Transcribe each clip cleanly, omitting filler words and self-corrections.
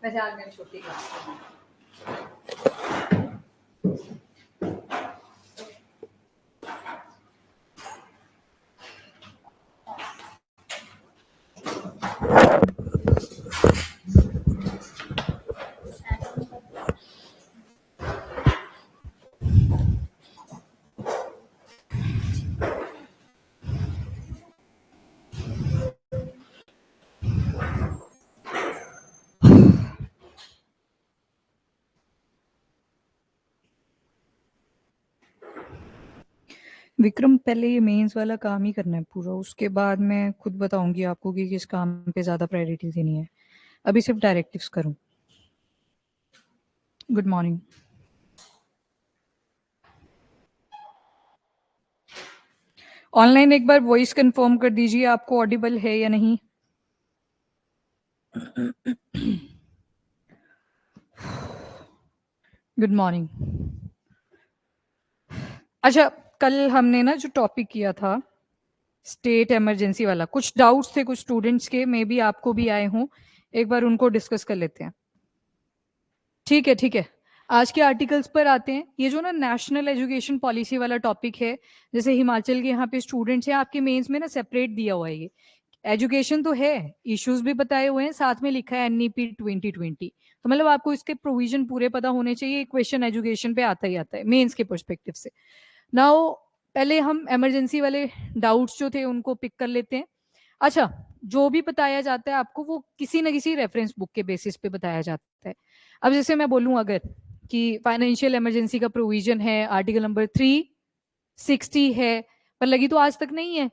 अच्छा आज मेरी छोटी क्लास है। विक्रम, पहले ये मेंस वाला काम ही करना है पूरा, उसके बाद मैं खुद बताऊंगी आपको कि किस काम पे ज्यादा प्रायोरिटी देनी है। अभी सिर्फ डायरेक्टिव्स करूं। Good morning. ऑनलाइन एक बार वॉइस कंफर्म कर दीजिए आपको ऑडिबल है या नहीं। Good morning. अच्छा, कल हमने ना जो टॉपिक किया था स्टेट इमरजेंसी वाला, कुछ डाउट्स थे कुछ स्टूडेंट्स के, मे बी आपको भी आए हों, एक बार उनको डिस्कस कर लेते हैं। ठीक है ठीक है, आज के आर्टिकल्स पर आते हैं। ये जो ना नेशनल एजुकेशन पॉलिसी वाला टॉपिक है, जैसे हिमाचल के यहाँ पे स्टूडेंट्स हैं, आपके मेंस में ना सेपरेट दिया हुआ है। ये एजुकेशन तो है, इश्यूज भी बताए हुए हैं, साथ में लिखा है एनईपी 2020। तो मतलब आपको इसके प्रोविजन पूरे पता होने चाहिए। क्वेश्चन एजुकेशन पे आता ही आता है मेंस के पर्सपेक्टिव से। नाउ पहले हम इमरजेंसी वाले डाउट्स जो थे उनको पिक कर लेते हैं। अच्छा, जो भी बताया जाता है आपको वो किसी न किसी रेफरेंस बुक के बेसिस पे बताया जाता है। अब जैसे मैं बोलूं अगर कि फाइनेंशियल इमरजेंसी का प्रोविजन है, आर्टिकल नंबर 360 है, पर लगी तो आज तक नहीं है।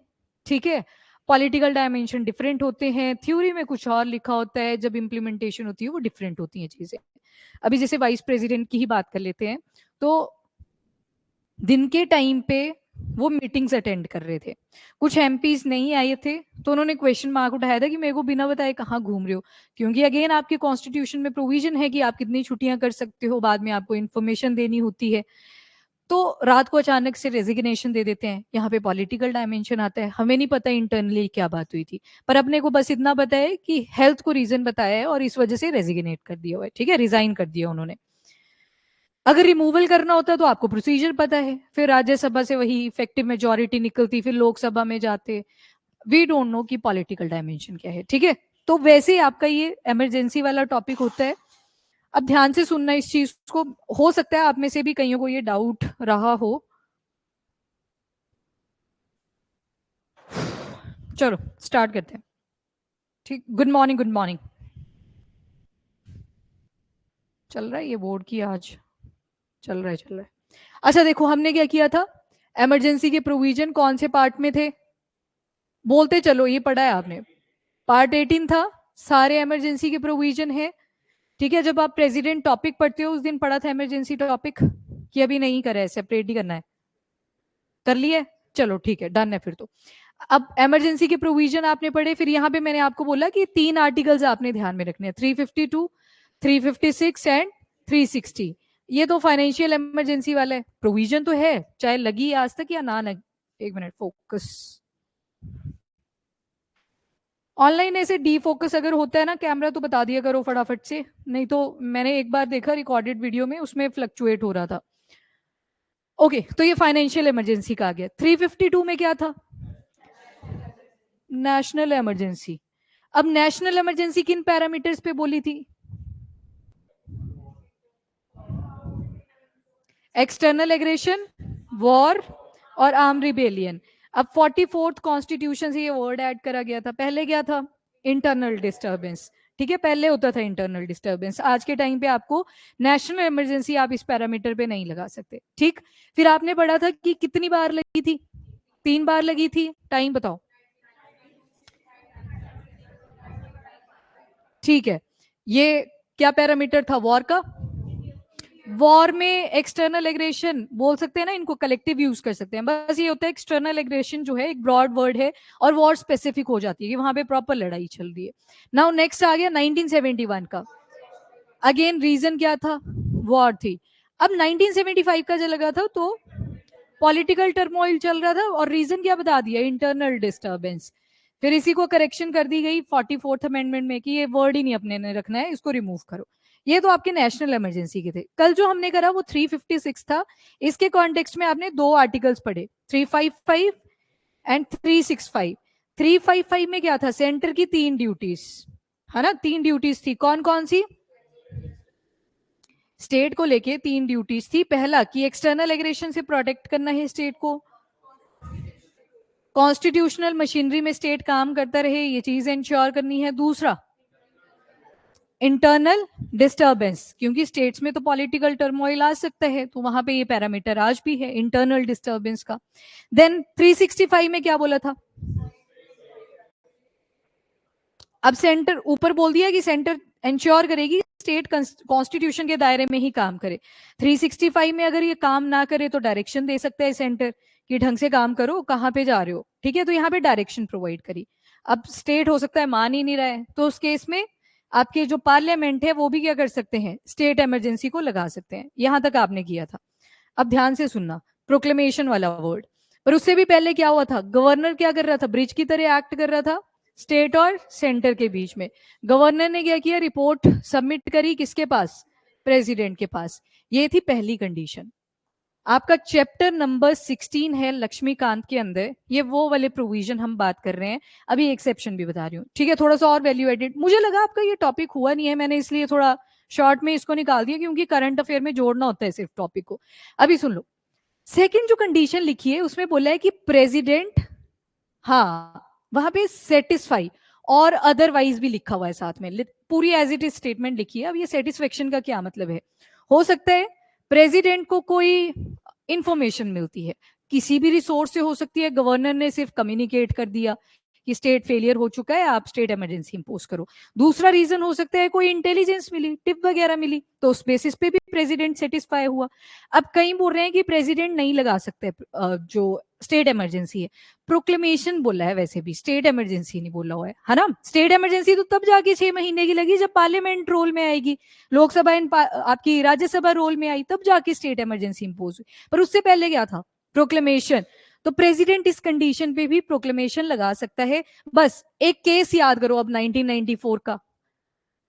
ठीक है, पॉलिटिकल डायमेंशन डिफरेंट होते हैं, थ्योरी में कुछ और लिखा होता है, जब इंप्लीमेंटेशन होती है वो डिफरेंट होती है चीजें। अभी जैसे वाइस प्रेसिडेंट की ही बात कर लेते हैं, तो दिन के टाइम पे वो मीटिंग्स अटेंड कर रहे थे, कुछ एमपीज नहीं आए थे, तो उन्होंने क्वेश्चन मार्क उठाया था कि मेरे को बिना बताए कहाँ घूम रहे हो। क्योंकि अगेन आपके कॉन्स्टिट्यूशन में प्रोविजन है कि आप कितनी छुट्टियां कर सकते हो, बाद में आपको इन्फॉर्मेशन देनी होती है। तो रात को अचानक से रेजिग्नेशन दे देते हैं। यहाँ पे पॉलिटिकल डायमेंशन आता है, हमें नहीं पता इंटरनली क्या बात हुई थी, पर अपने को बस इतना पता है कि हेल्थ को रीजन बताया है और इस वजह से रेजिग्नेट कर दिया हुआ है। ठीक है, रिजाइन कर दिया उन्होंने। अगर रिमूवल करना होता तो आपको प्रोसीजर पता है, फिर राज्यसभा से वही इफेक्टिव मेजोरिटी निकलती, फिर लोकसभा में जाते। वी डोंट नो कि पॉलिटिकल डायमेंशन क्या है। ठीक है, तो वैसे ही आपका ये इमरजेंसी वाला टॉपिक होता है। अब ध्यान से सुनना इस चीज को, हो सकता है आप में से भी कईयों को ये डाउट रहा हो। चलो स्टार्ट करते हैं। ठीक, गुड मॉर्निंग गुड मॉर्निंग। चल रहा है ये बोर्ड की आज, चल रहा है चल रहा है। अच्छा देखो, हमने क्या किया था, इमरजेंसी के प्रोविजन कौन से पार्ट में थे, बोलते चलो, ये पढ़ा है आपने। पार्ट 18 था, सारे इमरजेंसी के प्रोविजन है। ठीक है, जब आप प्रेसिडेंट टॉपिक पढ़ते हो उस दिन पढ़ा था इमरजेंसी टॉपिक, कि अभी नहीं करा है, सेपरेट ही करना है, कर लिया है? चलो ठीक है, डन है फिर तो। अब इमरजेंसी के प्रोविजन आपने पढ़े, फिर यहाँ पे मैंने आपको बोला कि 3 आर्टिकल्स आपने ध्यान में रखने हैं, 352, 356 एंड 360। ये तो फाइनेंशियल इमरजेंसी वाला है, प्रोविजन तो है, चाहे लगी आज तक या ना लगी। एक मिनट, फोकस। ऑनलाइन ऐसे डी फोकस अगर होता है ना कैमरा, तो बता दिया करो फटाफट से, नहीं तो मैंने एक बार देखा रिकॉर्डेड वीडियो में, उसमें फ्लक्चुएट हो रहा था। ओके, तो ये फाइनेंशियल इमरजेंसी का आ गया। 352 में क्या था, नेशनल इमरजेंसी। अब नेशनल इमरजेंसी किन पैरामीटर्स पे बोली थी, एक्सटर्नल एग्रेशन, वॉर और आर्म रिबेलियन। अब 44th कॉन्स्टिट्यूशन से ये वर्ड ऐड करा गया था, पहले क्या था, इंटरनल डिस्टर्बेंस। ठीक है, पहले होता था इंटरनल डिस्टर्बेंस, आज के टाइम पे आपको नेशनल इमरजेंसी आप इस पैरामीटर पे नहीं लगा सकते। ठीक, फिर आपने पढ़ा था कि कितनी बार लगी थी, 3 बार लगी थी, टाइम बताओ। ठीक है, ये क्या पैरामीटर था, वॉर का। वॉर में एक्सटर्नल एग्रेशन बोल सकते हैं ना, इनको कलेक्टिव यूज कर सकते हैं। बस ये होता है एक्सटर्नल एग्रेशन जो है एक ब्रॉड वर्ड है, और वॉर स्पेसिफिक हो जाती है कि वहां पे प्रॉपर लड़ाई चल रही है। नाउ नेक्स्ट आ गया 1971 का। अगेन रीजन क्या था, वॉर थी। अब 1975 का जो लगा था तो पॉलिटिकल टर्मोइल चल रहा था, और रीजन क्या बता दिया, इंटरनल डिस्टर्बेंस। फिर इसी को करेक्शन कर दी गई 44th अमेंडमेंट में कि ये वर्ड ही नहीं अपने ने रखना है, इसको रिमूव करो। ये तो आपके नेशनल इमरजेंसी के थे। कल जो हमने करा वो 356 था। इसके कॉन्टेक्स्ट में आपने दो आर्टिकल्स पढ़े, 355 एंड 365। 355 में क्या था, सेंटर की 3 ड्यूटीज, है ना, 3 ड्यूटीज थी। कौन कौन सी? स्टेट को लेके 3 ड्यूटीज थी। पहला कि एक्सटर्नल एग्रेशन से प्रोटेक्ट करना है स्टेट को, कॉन्स्टिट्यूशनल मशीनरी में स्टेट काम करता रहे, ये चीज इंश्योर करनी है। दूसरा इंटरनल डिस्टर्बेंस, क्योंकि स्टेट्स में तो पॉलिटिकल टर्मोइल आ सकता है, तो वहां पे ये पैरामीटर आज भी है इंटरनल डिस्टर्बेंस का। देन 365 में क्या बोला था? अब सेंटर ऊपर बोल दिया कि सेंटर इंश्योर करेगी स्टेट कॉन्स्टिट्यूशन के दायरे में ही काम करे। 365 में अगर ये काम ना करे तो डायरेक्शन दे सकता है सेंटर कि ढंग से काम करो, कहाँ पे जा रहे हो, ठीक है, तो यहाँ पे डायरेक्शन प्रोवाइड करी। अब स्टेट हो सकता है मान ही नहीं रहा है, तो उस केस में आपके जो पार्लियामेंट है वो भी क्या कर सकते हैं, स्टेट इमरजेंसी को लगा सकते हैं। यहां तक आपने किया था। अब ध्यान से सुनना, प्रोक्लेमेशन वाला वर्ड। पर उससे भी पहले क्या हुआ था, गवर्नर क्या कर रहा था, ब्रिज की तरह एक्ट कर रहा था स्टेट और सेंटर के बीच में। गवर्नर ने क्या किया, रिपोर्ट सबमिट करी किसके पास, प्रेसिडेंट के पास। ये थी पहली कंडीशन। आपका चैप्टर नंबर 16 है लक्ष्मीकांत के अंदर, ये वो वाले प्रोविजन हम बात कर रहे हैं। अभी एक्सेप्शन भी बता रही हूँ, ठीक है, थोड़ा सा और वैल्यू एडेड। मुझे लगा आपका ये टॉपिक हुआ नहीं है, मैंने इसलिए थोड़ा शॉर्ट में इसको निकाल दिया, क्योंकि करंट अफेयर में जोड़ना होता है सिर्फ टॉपिक को। अभी सुन लो, सेकेंड जो कंडीशन लिखी है उसमें बोला है कि प्रेसिडेंट, हाँ वहां पे सेटिस्फाई और अदरवाइज भी लिखा हुआ है साथ में, पूरी एज इट इज स्टेटमेंट लिखी है। अब ये सेटिस्फेक्शन का क्या मतलब है, हो सकता है प्रेसिडेंट को कोई इंफॉर्मेशन मिलती है, किसी भी रिसोर्स से हो सकती है, गवर्नर ने सिर्फ कम्युनिकेट कर दिया कि स्टेट फेलियर हो चुका है, आप स्टेट इमरजेंसी इंपोज करो। दूसरा रीजन हो सकता है कोई इंटेलिजेंस मिली, टिप वगैरह मिली, तो उस बेसिस पे भी प्रेसिडेंट सेटिस्फाई हुआ। अब कई बोल रहे हैं कि प्रेसिडेंट नहीं लगा सकते जो स्टेट इमरजेंसी है, प्रोक्लेमेशन बोला है, वैसे भी स्टेट इमरजेंसी नहीं बोला हुआ है ना। स्टेट इमरजेंसी तो तब जाके 6 महीने की लगी जब पार्लियामेंट रोल में आएगी, लोकसभा आपकी राज्यसभा रोल में आई, तब जाके स्टेट इमरजेंसी इंपोज हुई। पर उससे पहले क्या था, प्रोक्लेमेशन। तो प्रेसिडेंट इस कंडीशन पे भी प्रोक्लेमेशन लगा सकता है। बस एक केस याद करो अब 1994 का,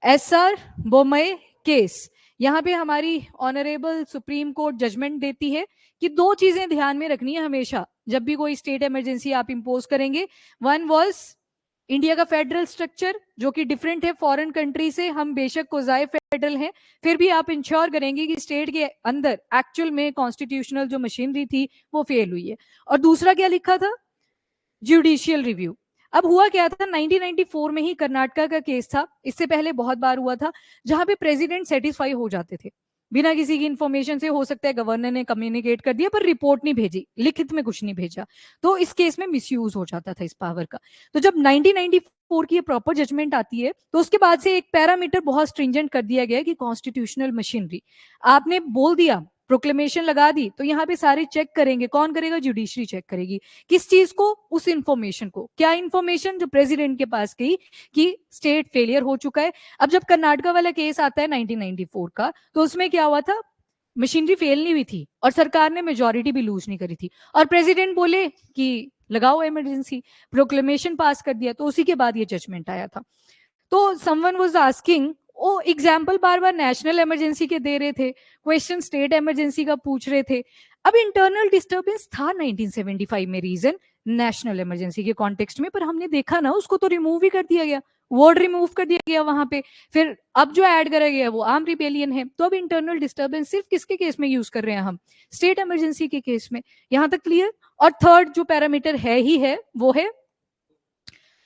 एसआर बोमई केस। यहां पे हमारी ऑनरेबल सुप्रीम कोर्ट जजमेंट देती है कि दो चीजें ध्यान में रखनी है हमेशा जब भी कोई स्टेट इमरजेंसी आप इंपोज करेंगे। वन वॉज इंडिया का फेडरल स्ट्रक्चर, जो कि डिफरेंट है फॉरेन कंट्री से, हम बेशक कोजाए फेडरल हैं, फिर भी आप इंश्योर करेंगे कि स्टेट के अंदर एक्चुअल में कॉन्स्टिट्यूशनल जो मशीनरी थी वो फेल हुई है। और दूसरा क्या लिखा था, जुडिशियल रिव्यू। अब हुआ क्या था, 1994 में ही कर्नाटका का केस था, इससे पहले बहुत बार हुआ था, जहां पे प्रेसिडेंट सेटिस्फाई हो जाते थे बिना किसी की इंफॉर्मेशन से। हो सकता है गवर्नर ने कम्युनिकेट कर दिया पर रिपोर्ट नहीं भेजी, लिखित में कुछ नहीं भेजा, तो इस केस में मिसयूज हो जाता था इस पावर का। तो जब 1994 की प्रॉपर जजमेंट आती है तो उसके बाद से एक पैरामीटर बहुत स्ट्रिंजेंट कर दिया गया कि कॉन्स्टिट्यूशनल मशीनरी, आपने बोल दिया प्रोक्लेमेशन लगा दी, तो यहाँ पे सारे चेक करेंगे, कौन करेगा, जुडिशरी चेक करेगी। किस चीज को, उस इंफॉर्मेशन को। क्या इंफॉर्मेशन, जो प्रेसिडेंट के पास गई कि स्टेट फेलियर हो चुका है। अब जब कर्नाटका वाला केस आता है 1994 का, तो उसमें क्या हुआ था, मशीनरी फेल नहीं हुई थी और सरकार ने मेजोरिटी भी लूज नहीं करी थी, और प्रेसिडेंट बोले कि लगाओ इमरजेंसी, प्रोक्लेमेशन पास कर दिया, तो उसी के बाद ये जजमेंट आया था। तो someone was asking, oh example बार बार नेशनल इमरजेंसी के दे रहे थे, क्वेश्चन स्टेट इमरजेंसी का पूछ रहे थे। अब इंटरनल डिस्टर्बेंस था 1975 में रीजन नेशनल इमरजेंसी के कॉन्टेक्स्ट में, पर हमने देखा ना उसको तो रिमूव ही कर दिया गया, वर्ड रिमूव कर दिया गया वहां पे। फिर अब जो ऐड करा गया वो आर्म रिबेलियन है। तो अब इंटरनल डिस्टर्बेंस सिर्फ किसके केस में यूज कर रहे हैं हम, स्टेट इमरजेंसी के केस में। यहां तक क्लियर। और थर्ड जो पैरामीटर है ही है वो है,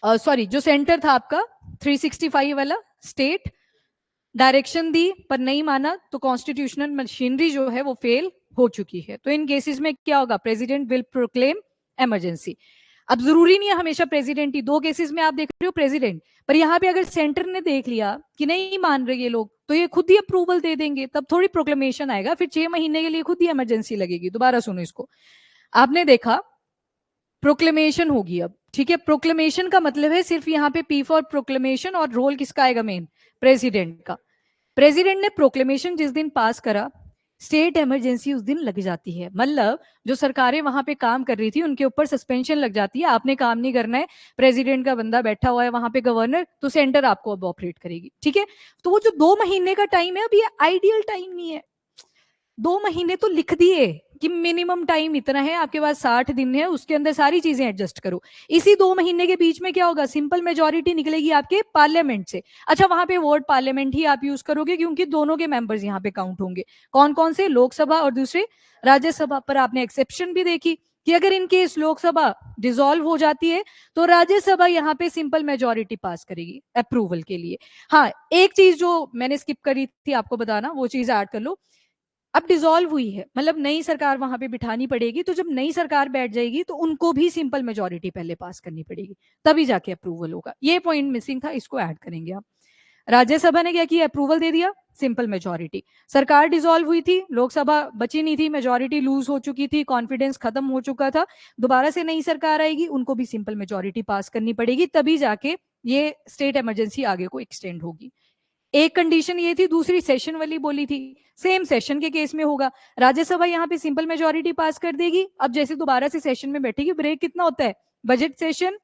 सॉरी जो सेंटर था आपका 365 वाला, स्टेट डायरेक्शन दी पर नहीं माना, तो कॉन्स्टिट्यूशनल मशीनरी जो है वो फेल हो चुकी है। तो इन केसेस में क्या होगा, प्रेसिडेंट विल प्रोक्लेम इमरजेंसी। अब जरूरी नहीं है हमेशा प्रेसिडेंट ही, दो केसेस में आप देख रहे हो प्रेसिडेंट, पर यहाँ पे अगर सेंटर ने देख लिया कि नहीं मान रहे ये लोग, तो ये खुद ही अप्रूवल दे देंगे, तब थोड़ी प्रोक्लेमेशन आएगा, फिर 6 महीने के लिए खुद ही इमरजेंसी लगेगी। दोबारा सुनो इसको, आपने देखा प्रोक्लेमेशन होगी अब, ठीक है। प्रोक्लेमेशन का मतलब है सिर्फ यहाँ पे पी फॉर प्रोक्लेमेशन, और रोल किसका आएगा, मेन प्रेसिडेंट का। प्रेसिडेंट ने प्रोक्लेमेशन जिस दिन पास करा, स्टेट इमरजेंसी उस दिन लग जाती है, मतलब जो सरकारें वहां पे काम कर रही थी उनके ऊपर सस्पेंशन लग जाती है, आपने काम नहीं करना है, प्रेसिडेंट का बंदा बैठा हुआ है वहां पे गवर्नर, तो सेंटर आपको अब ऑपरेट करेगी, ठीक है। तो वो जो 2 महीने का टाइम है, अब ये आइडियल टाइम नहीं है। 2 महीने तो लिख दिए कि मिनिमम टाइम इतना है, आपके पास 60 दिन है, उसके अंदर सारी चीजें एडजस्ट करो। इसी 2 महीने के बीच में क्या होगा, सिंपल मेजोरिटी निकलेगी आपके पार्लियामेंट से। अच्छा, वहां पे वर्ड पार्लियामेंट ही आप यूज करोगे क्योंकि दोनों के मेंबर्स यहाँ पे काउंट होंगे। कौन कौन से, लोकसभा और दूसरे राज्यसभा। पर आपने एक्सेप्शन भी देखी कि अगर इन केस लोकसभा डिसॉल्व हो जाती है तो राज्यसभा यहाँ पे सिंपल मेजोरिटी पास करेगी अप्रूवल के लिए। हाँ, एक चीज जो मैंने स्किप करी थी आपको बताना, वो चीज ऐड कर लो। अब डिसॉल्व हुई है, मतलब नई सरकार वहां पे बिठानी पड़ेगी, तो जब नई सरकार बैठ जाएगी तो उनको भी सिंपल मेजोरिटी पहले पास करनी पड़ेगी, तभी जाके अप्रूवल होगा। ये पॉइंट मिसिंग था, इसको ऐड करेंगे आप। राज्यसभा ने क्या किया, अप्रूवल दे दिया, सिंपल मेजोरिटी। सरकार डिसॉल्व हुई थी, लोकसभा बची नहीं थी, मेजोरिटी लूज हो चुकी थी, कॉन्फिडेंस खत्म हो चुका था, दोबारा से नई सरकार आएगी, उनको भी सिंपल मेजोरिटी पास करनी पड़ेगी, तभी जाके ये स्टेट इमरजेंसी आगे को एक्सटेंड होगी। एक कंडीशन ये थी, दूसरी सेशन वाली बोली थी, सेम सेशन के केस में होगा। राज्यसभा यहाँ पे सिंपल मेजोरिटी पास कर देगी, अब जैसे दोबारा से सेशन में बैठेगी, ब्रेक कितना होता है, budget session,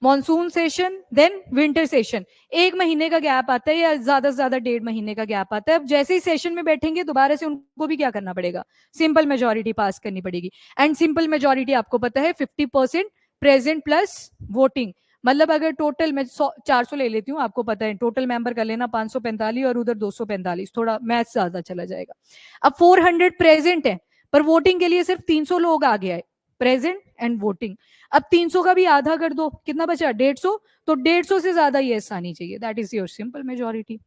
monsoon session, then winter session, 1 महीने का गैप आता है या ज्यादा से ज्यादा 1.5 महीने का गैप आता है। अब जैसे ही सेशन में बैठेंगे दोबारा से उनको भी क्या करना पड़ेगा, सिंपल मेजोरिटी पास करनी पड़ेगी। एंड सिंपल मेजोरिटी आपको पता है 50% प्रेजेंट प्लस वोटिंग, मतलब अगर टोटल मैं 400 ले लेती हूँ, आपको पता है टोटल मेंबर कर लेना 545 और उधर 245, थोड़ा मैथ ज्यादा चला जाएगा। अब 400 प्रेजेंट है, पर वोटिंग के लिए सिर्फ 300 लोग आ गया है, प्रेजेंट एंड वोटिंग। अब 300 का भी आधा कर दो, कितना बचा, 150, तो 150 से ज्यादा यस आनी चाहिए, that is your simple majority.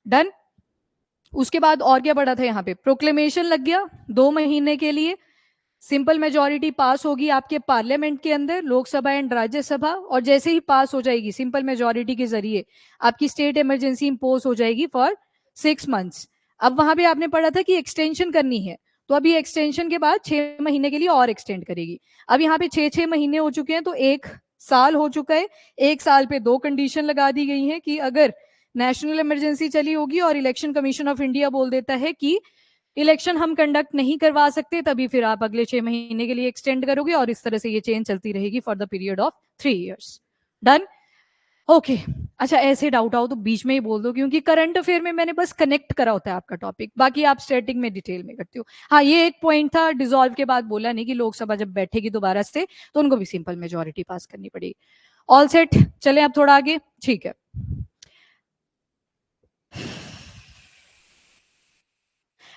Done. उसके बाद और क्या पड़ा था यहाँ पे, प्रोक्लेमेशन लग गया 2 महीने के लिए, सिंपल मेजोरिटी पास होगी आपके पार्लियामेंट के अंदर, लोकसभा एंड राज्यसभा, और जैसे ही पास हो जाएगी सिंपल मेजोरिटी के जरिए आपकी स्टेट इमरजेंसी इंपोज हो जाएगी फॉर 6 मंथ्स। अब वहां पे आपने पढ़ा था कि एक्सटेंशन करनी है, तो अभी एक्सटेंशन के बाद 6 महीने के लिए और एक्सटेंड करेगी। अब यहाँ पे 6 6 महीने हो चुके हैं, तो 1 साल हो चुका है। 1 साल पे 2 कंडीशन लगा दी गई है कि अगर नेशनल इमरजेंसी चली होगी और इलेक्शन कमीशन ऑफ इंडिया बोल देता है कि इलेक्शन हम कंडक्ट नहीं करवा सकते, तभी फिर आप अगले 6 महीने के लिए एक्सटेंड करोगे, और इस तरह से ये चेंज चलती रहेगी for the period of 3 years। Done. Okay. अच्छा, ऐसे डाउट आओ तो बीच में ही बोल दो, क्योंकि करंट अफेयर में मैंने बस कनेक्ट करा होता है आपका टॉपिक, बाकी आप स्टैटिक में डिटेल में करते हो। हाँ, ये एक पॉइंट था, डिसॉल्व के बाद बोला नहीं कि लोकसभा जब बैठेगी दोबारा से तो उनको भी सिंपल मेजोरिटी पास करनी पड़ेगी। ऑल सेट, चले आप थोड़ा आगे, ठीक है।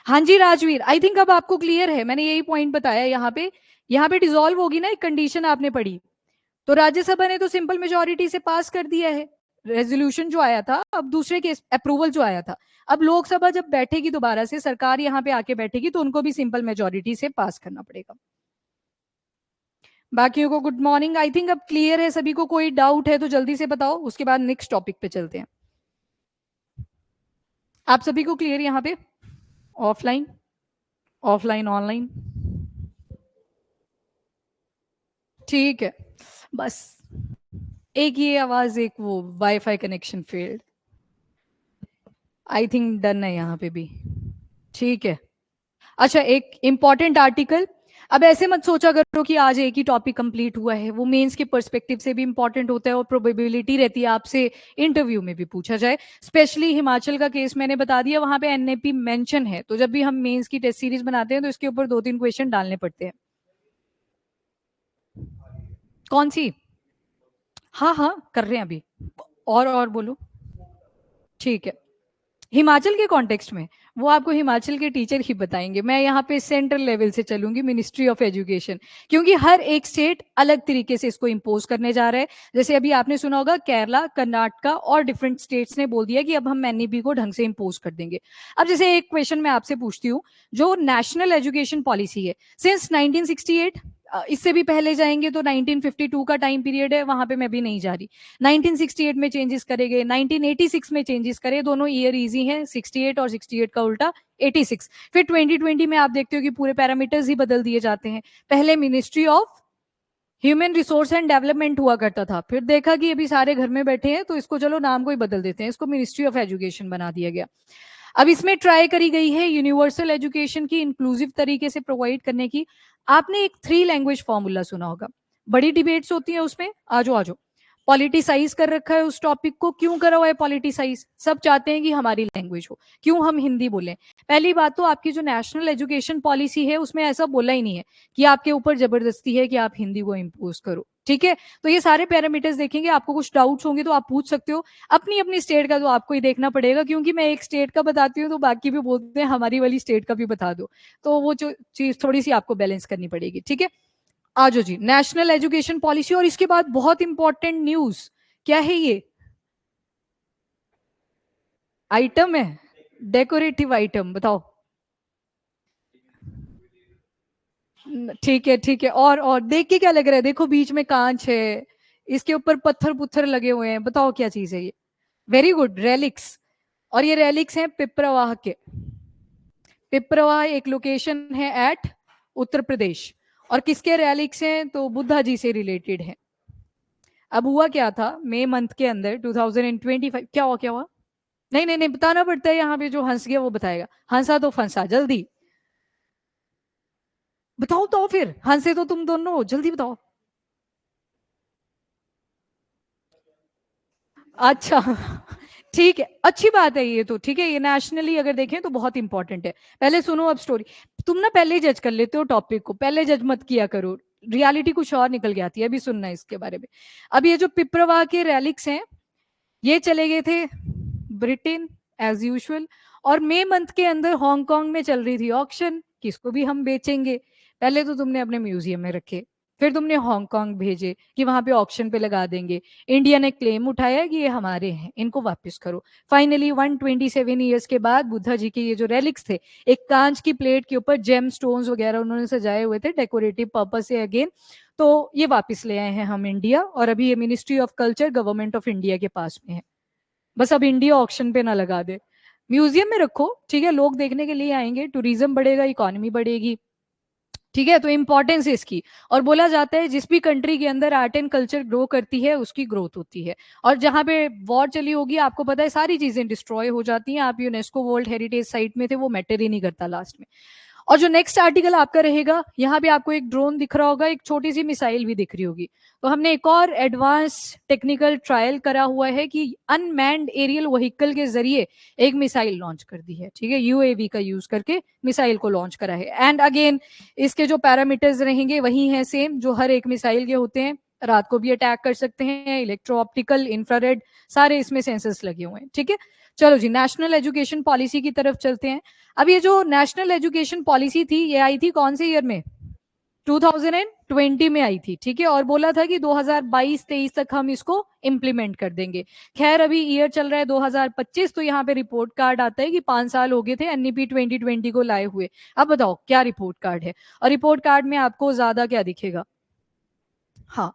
हाँ जी राजवीर, आई थिंक अब आपको क्लियर है, मैंने यही पॉइंट बताया यहाँ पे डिसॉल्व होगी ना, एक कंडीशन आपने पढ़ी, तो राज्यसभा ने तो सिंपल मेजोरिटी से पास कर दिया है रेजोल्यूशन जो आया था, अब दूसरे केस अप्रूवल जो आया था, अब लोकसभा जब बैठेगी दोबारा से, सरकार यहाँ पे आके बैठेगी, तो उनको भी सिंपल मेजोरिटी से पास करना पड़ेगा। बाकियों को गुड मॉर्निंग, आई थिंक अब क्लियर है सभी को, कोई डाउट है तो जल्दी से बताओ, उसके बाद नेक्स्ट टॉपिक पे चलते हैं। आप सभी को क्लियर यहाँ पे, ऑफलाइन ऑफलाइन ऑनलाइन, ठीक है। बस एक ये आवाज, एक वो wifi connection failed, I think done है यहाँ पे भी, ठीक है। अच्छा, एक इंपॉर्टेंट आर्टिकल, अब ऐसे मत सोचा करो कि आज एक ही टॉपिक कंप्लीट हुआ है, वो मेंस के पर्सपेक्टिव से भी इंपॉर्टेंट होता है और प्रोबेबिलिटी रहती है आपसे इंटरव्यू में भी पूछा जाए। स्पेशली हिमाचल का केस मैंने बता दिया, वहां पे एनएपी मेंशन है, तो जब भी हम मेंस की टेस्ट सीरीज बनाते हैं तो इसके ऊपर 2 3 क्वेश्चन डालने पड़ते हैं। कौन सी? हाँ हाँ, कर रहे हैं अभी। और बोलो। ठीक है। हिमाचल के कॉन्टेक्स्ट में वो आपको हिमाचल के टीचर ही बताएंगे, मैं यहाँ पे सेंट्रल लेवल से चलूंगी, मिनिस्ट्री ऑफ एजुकेशन, क्योंकि हर एक स्टेट अलग तरीके से इसको इम्पोज करने जा रहा है। जैसे अभी आपने सुना होगा केरला, कर्नाटका और डिफरेंट स्टेट्स ने बोल दिया कि अब हम एनईपी को ढंग से इम्पोज कर देंगे। अब जैसे एक क्वेश्चन मैं आपसे पूछती हूँ, जो नेशनल एजुकेशन पॉलिसी है सिंस 1968, इससे भी पहले जाएंगे तो 1952 का टाइम पीरियड है, वहां पे मैं भी नहीं जा रही। 1968 में चेंजेस करे गए, 1986 में चेंजेस करे, दोनों ईयर इजी हैं, 68 और 68 का उल्टा 86। फिर 2020 में आप देखते हो कि पूरे पैरामीटर्स ही बदल दिए जाते हैं। पहले ministry of human resource and development हुआ करता था, फिर देखा कि अभी सारे घर में बैठे हैं तो इसको चलो नाम को ही बदल देते हैं, इसको मिनिस्ट्री ऑफ एजुकेशन बना दिया गया। अब इसमें ट्राई करी गई है यूनिवर्सल एजुकेशन की इंक्लूसिव तरीके से प्रोवाइड करने की। आपने एक 3 लैंग्वेज फॉर्मूला सुना होगा, बड़ी डिबेट्स होती है उसमें, आजो आजो। पॉलिटिसाइज कर रखा है उस टॉपिक को, क्यों करा हुआ है पॉलिटिसाइज? सब चाहते हैं कि हमारी लैंग्वेज हो, क्यों हम हिंदी बोलें? पहली बात तो आपकी जो नेशनल एजुकेशन पॉलिसी है उसमें ऐसा बोला ही नहीं है कि आपके ऊपर जबरदस्ती है कि आप हिंदी को इम्पोज करो, ठीक है। तो ये सारे पैरामीटर्स देखेंगे, आपको कुछ डाउट्स होंगे तो आप पूछ सकते हो। अपनी अपनी स्टेट का तो आपको ही देखना पड़ेगा, क्योंकि मैं एक स्टेट का बताती हूँ तो बाकी भी बोलते हैं हमारी वाली स्टेट का भी बता दो, तो वो जो चीज थोड़ी सी आपको बैलेंस करनी पड़ेगी, ठीक है। आजो जी, नेशनल एजुकेशन पॉलिसी। और इसके बाद बहुत इंपॉर्टेंट न्यूज, क्या है ये? आइटम है, डेकोरेटिव आइटम, बताओ। ठीक है ठीक है, और देख के क्या लग रहा है? देखो बीच में कांच है, इसके ऊपर पत्थर पुत्थर लगे हुए हैं, बताओ क्या चीज है ये? Very good, relics. और ये रेलिक्स हैं पिपरवाह के। पिपरवाह एक लोकेशन है एट उत्तर प्रदेश। और किसके रेलिक्स हैं? तो बुद्धा जी से रिलेटेड है। अब हुआ क्या था, मई मंथ के अंदर 2025, क्या हुआ? नहीं नहीं नहीं, बताना पड़ता है, यहाँ पे जो हंस गया वो बताएगा, हंसा तो फंसा, जल्दी बताओ तो, फिर हंसे तो तुम दोनों, जल्दी बताओ। अच्छा ठीक है, अच्छी बात है ये तो, ठीक है, ये नेशनली अगर देखें तो बहुत इंपॉर्टेंट है। पहले सुनो अब स्टोरी। तुम ना पहले ही जज कर लेते हो टॉपिक को, पहले जज मत किया करो, रियलिटी कुछ और निकल के आती है, अभी सुनना है इसके बारे में। अब ये जो पिपरवा के रैलिक्स हैं, ये चले गए थे ब्रिटेन एज यूजुअल। और मई मंथ के अंदर हांगकांग में चल रही थी ऑक्शन, किसको भी हम बेचेंगे। पहले तो तुमने अपने म्यूजियम में रखे, फिर तुमने हांगकांग भेजे कि वहां पे ऑक्शन पे लगा देंगे। इंडिया ने क्लेम उठाया कि ये हमारे हैं, इनको वापस करो। फाइनली 127 ईयर्स के बाद बुद्धा जी के ये जो रेलिक्स थे, एक कांच की प्लेट के ऊपर जेम स्टोन्स वगैरह उन्होंने सजाए हुए थे डेकोरेटिव पर्पज से अगेन, तो ये वापस ले आए हैं हम इंडिया। और अभी ये ministry of culture government of India के पास में है। बस अब इंडिया ऑक्शन पे ना लगा दे, म्यूजियम में रखो, ठीक है, लोग देखने के लिए आएंगे, टूरिज्म बढ़ेगा, इकोनॉमी बढ़ेगी, ठीक है। तो इंपॉर्टेंस है इसकी। और बोला जाता है जिस भी कंट्री के अंदर आर्ट एंड कल्चर ग्रो करती है उसकी ग्रोथ होती है। और जहां पे वॉर चली होगी, आपको पता है सारी चीजें डिस्ट्रॉय हो जाती हैं। आप यूनेस्को वर्ल्ड हेरिटेज साइट में थे, वो मैटर ही नहीं करता लास्ट में। और जो नेक्स्ट आर्टिकल आपका रहेगा, यहाँ पे आपको एक ड्रोन दिख रहा होगा, एक छोटी सी मिसाइल भी दिख रही होगी। तो हमने एक और एडवांस टेक्निकल ट्रायल करा हुआ है कि अनमैन्ड एरियल व्हीकल के जरिए एक मिसाइल लॉन्च कर दी है, ठीक है, यूएवी का यूज करके मिसाइल को लॉन्च करा है। एंड अगेन इसके जो पैरामीटर्स रहेंगे वही हैं सेम जो हर एक मिसाइल के होते हैं। रात को भी अटैक कर सकते हैं, इलेक्ट्रो ऑप्टिकल, इंफ्रारेड, सारे इसमें सेंसर्स लगे हुए हैं, ठीक है। चलो जी, नेशनल एजुकेशन पॉलिसी की तरफ चलते हैं। अब ये जो नेशनल एजुकेशन पॉलिसी थी, ये आई थी कौन से ईयर में? 2020 में आई थी, ठीक है। और बोला था कि 2022-23 तक हम इसको इम्प्लीमेंट कर देंगे। खैर अभी ईयर चल रहा है 2025, तो यहाँ पे रिपोर्ट कार्ड आता है कि 5 साल हो गए थे एनईपी 2020 को लाए हुए। अब बताओ क्या रिपोर्ट कार्ड है, और रिपोर्ट कार्ड में आपको ज्यादा क्या दिखेगा? हाँ,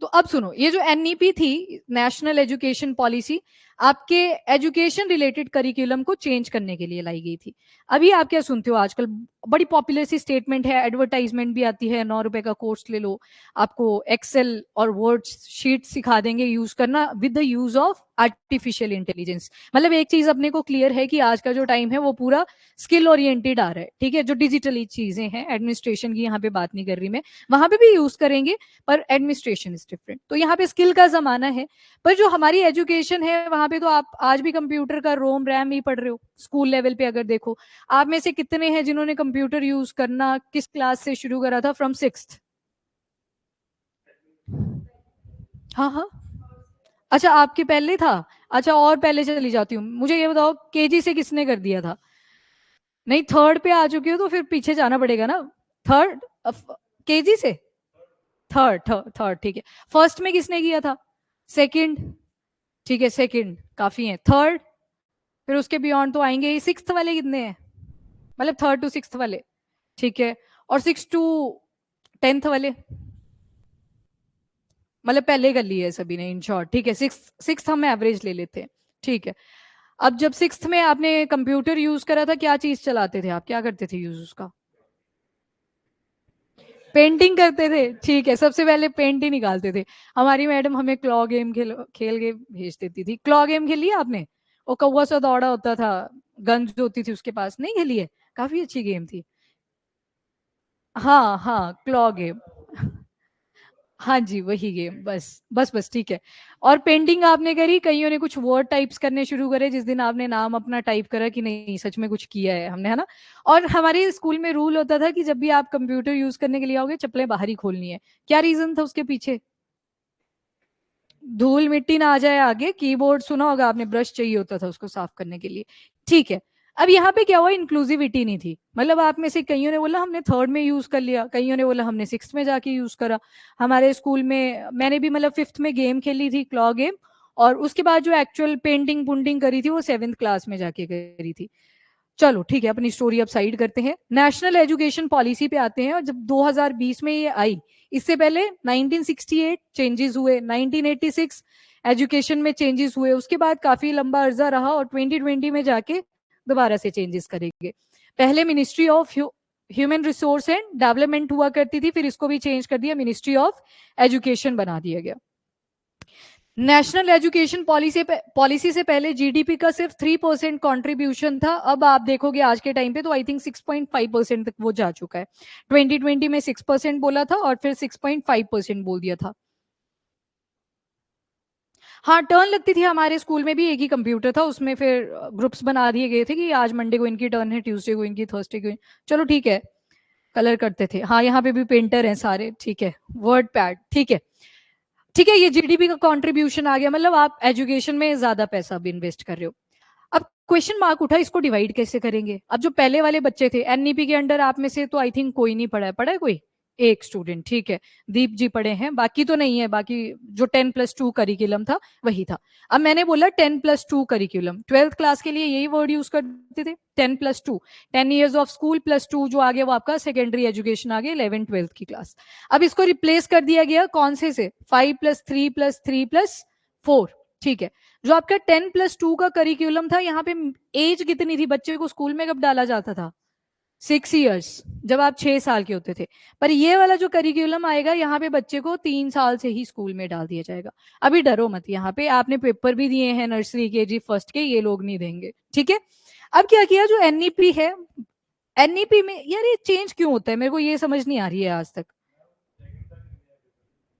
तो अब सुनो, ये जो एनईपी थी, नेशनल एजुकेशन पॉलिसी, आपके एजुकेशन रिलेटेड करिकुलम को चेंज करने के लिए लाई गई थी। अभी आप क्या सुनते हो आजकल, बड़ी पॉपुलर सी स्टेटमेंट है, एडवर्टाइजमेंट भी आती है, 9 रुपए का कोर्स ले लो, आपको एक्सेल और वर्ड शीट सिखा देंगे यूज करना with the use of artificial intelligence. मतलब एक चीज अपने को क्लियर है कि आज का जो टाइम है वो पूरा स्किल ओरिएंटेड आ रहा है, ठीक है। जो डिजिटली चीजें हैं, एडमिनिस्ट्रेशन की यहाँ पे बात नहीं कर रही मैं, वहां पे भी यूज करेंगे, पर एडमिनिस्ट्रेशन इज डिफरेंट। तो यहाँ पे स्किल का जमाना है। पर जो हमारी एजुकेशन है वहां पे तो आप आज भी कंप्यूटर का रोम रैम ही पढ़ रहे हो। स्कूल लेवल पे अगर देखो, आप में से कितने हैं जिन्होंने कंप्यूटर यूज करना किस क्लास से शुरू करा था? From 6th? हाँ हाँ, अच्छा आपके पहले था। अच्छा, और पहले चली जाती हूँ, मुझे ये बताओ केजी से किसने कर दिया था? नहीं, थर्ड पे आ चुके हो तो फिर पीछे जाना पड़ेगा ना। थर्ड, केजी से? थर्ड थर्ड थर्ड, ठीक है। फर्स्ट में किसने किया था? सेकंड, ठीक है, सेकंड काफी है। थर्ड, फिर उसके बियॉन्ड तो आएंगे ही। सिक्स्थ वाले कितने हैं? मतलब 3rd to 6th वाले, ठीक है। और 6th to 10th वाले, मतलब पहले कर लिए सभी ने इन शॉर्ट, ठीक है। सिक्स सिक्स हम एवरेज ले लेते हैं, ठीक है। अब जब 6th में आपने कंप्यूटर यूज करा था, क्या चीज चलाते थे आप, क्या करते थे यूज उसका? पेंटिंग करते थे, ठीक है, सबसे पहले पेंट ही निकालते थे। हमारी मैडम हमें क्लॉ गेम खेल खेल के भेज देती थी। क्लॉ गेम खेली आपने? वो कौवा सा दौड़ा होता था, गन्स होती थी उसके पास, नहीं खेली है? काफी अच्छी गेम थी। हाँ हाँ, क्लॉ गेम। हाँ जी, वही गेम, बस बस बस, ठीक है। और पेंटिंग आपने करी, कईयों ने कुछ वर्ड टाइप्स करने शुरू करे जिस दिन आपने नाम अपना टाइप करा कि नहीं सच में कुछ किया है हमने, है ना। और हमारे स्कूल में रूल होता था कि जब भी आप कंप्यूटर यूज करने के लिए आओगे चप्पलें बाहर ही खोलनी है। क्या रीजन था उसके पीछे? धूल मिट्टी ना आ जाए आगे, कीबोर्ड सुना होगा आपने, ब्रश चाहिए होता था उसको साफ करने के लिए। ठीक है। अब यहाँ पे क्या हुआ, इंक्लूसिविटी नहीं थी, मतलब आप में से कईयों ने बोला हमने थर्ड में यूज कर लिया, कईयों ने बोला हमने सिक्स में जाके यूज करा। हमारे स्कूल में मैंने भी मतलब फिफ्थ में गेम खेली थी, क्लॉ गेम। और उसके बाद जो एक्चुअल पेंटिंग पुंटिंग करी थी वो सेवेंथ क्लास में जाके करी थी। चलो ठीक है, अपनी स्टोरी अब साइड करते हैं, नेशनल एजुकेशन पॉलिसी पे आते हैं। और जब 2020 में ये आई, इससे पहले 1968 चेंजेस हुए, 1986 एजुकेशन में चेंजेस हुए, उसके बाद काफी लंबा अर्जा रहा और 2020 में जाके दोबारा से चेंजेस करेंगे। पहले ministry of human resource and development हुआ करती थी, फिर इसको भी चेंज कर दिया, मिनिस्ट्री ऑफ एजुकेशन बना दिया गया। नेशनल एजुकेशन पॉलिसी से पहले जीडीपी का सिर्फ 3% कॉन्ट्रीब्यूशन था, अब आप देखोगे आज के टाइम पे तो आई थिंक 6.5% तक वो जा चुका है। 2020 में 6% बोला था और फिर 6.5% बोल दिया था। हाँ, टर्न लगती थी, हमारे स्कूल में भी एक ही कंप्यूटर था, उसमें फिर ग्रुप्स बना दिए गए थे कि आज मंडे को इनकी टर्न है, ट्यूसडे को इनकी, थर्सडे को चलो ठीक है, कलर करते थे। हाँ, यहाँ पे भी पेंटर हैं सारे, ठीक है, वर्ड पैड, ठीक है। ठीक है, ये जीडीपी का कंट्रीब्यूशन आ गया, मतलब आप एजुकेशन में ज्यादा पैसा भी इन्वेस्ट कर रहे हो। अब क्वेश्चन मार्क उठा, इसको डिवाइड कैसे करेंगे? अब जो पहले वाले बच्चे थे एनईपी के अंडर, आप में से तो आई थिंक कोई नहीं पढ़ा है, पढ़ा है कोई? एक स्टूडेंट, ठीक है, दीप जी पढ़े हैं, बाकी तो नहीं है। बाकी जो 10+2 करिकुलम था वही था। अब मैंने बोला 10+2 करिकुलम, ट्वेल्थ क्लास के लिए यही वर्ड यूज करते थे, 10+2, 10 years ऑफ स्कूल प्लस 2 जो आ गया वो आपका सेकेंडरी एजुकेशन आ गया, 11th 12th की क्लास। अब इसको रिप्लेस कर दिया गया कौन से 5+3+3+4, ठीक है। जो आपका 10+2 का करिकुलम था, यहाँ पे एज कितनी थी बच्चे को स्कूल में कब डाला जाता था? 6 years, जब आप 6 साल के होते थे। पर ये वाला जो करिकुलम आएगा, यहाँ पे बच्चे को 3 साल से ही स्कूल में डाल दिया जाएगा। अभी डरो मत, यहाँ पे आपने पेपर भी दिए हैं नर्सरी के जी फर्स्ट के, ये लोग नहीं देंगे, ठीक है। अब क्या किया, जो एनईपी है, एनईपी में यार ये चेंज क्यों होता है, मेरे को ये समझ नहीं आ रही है आज तक।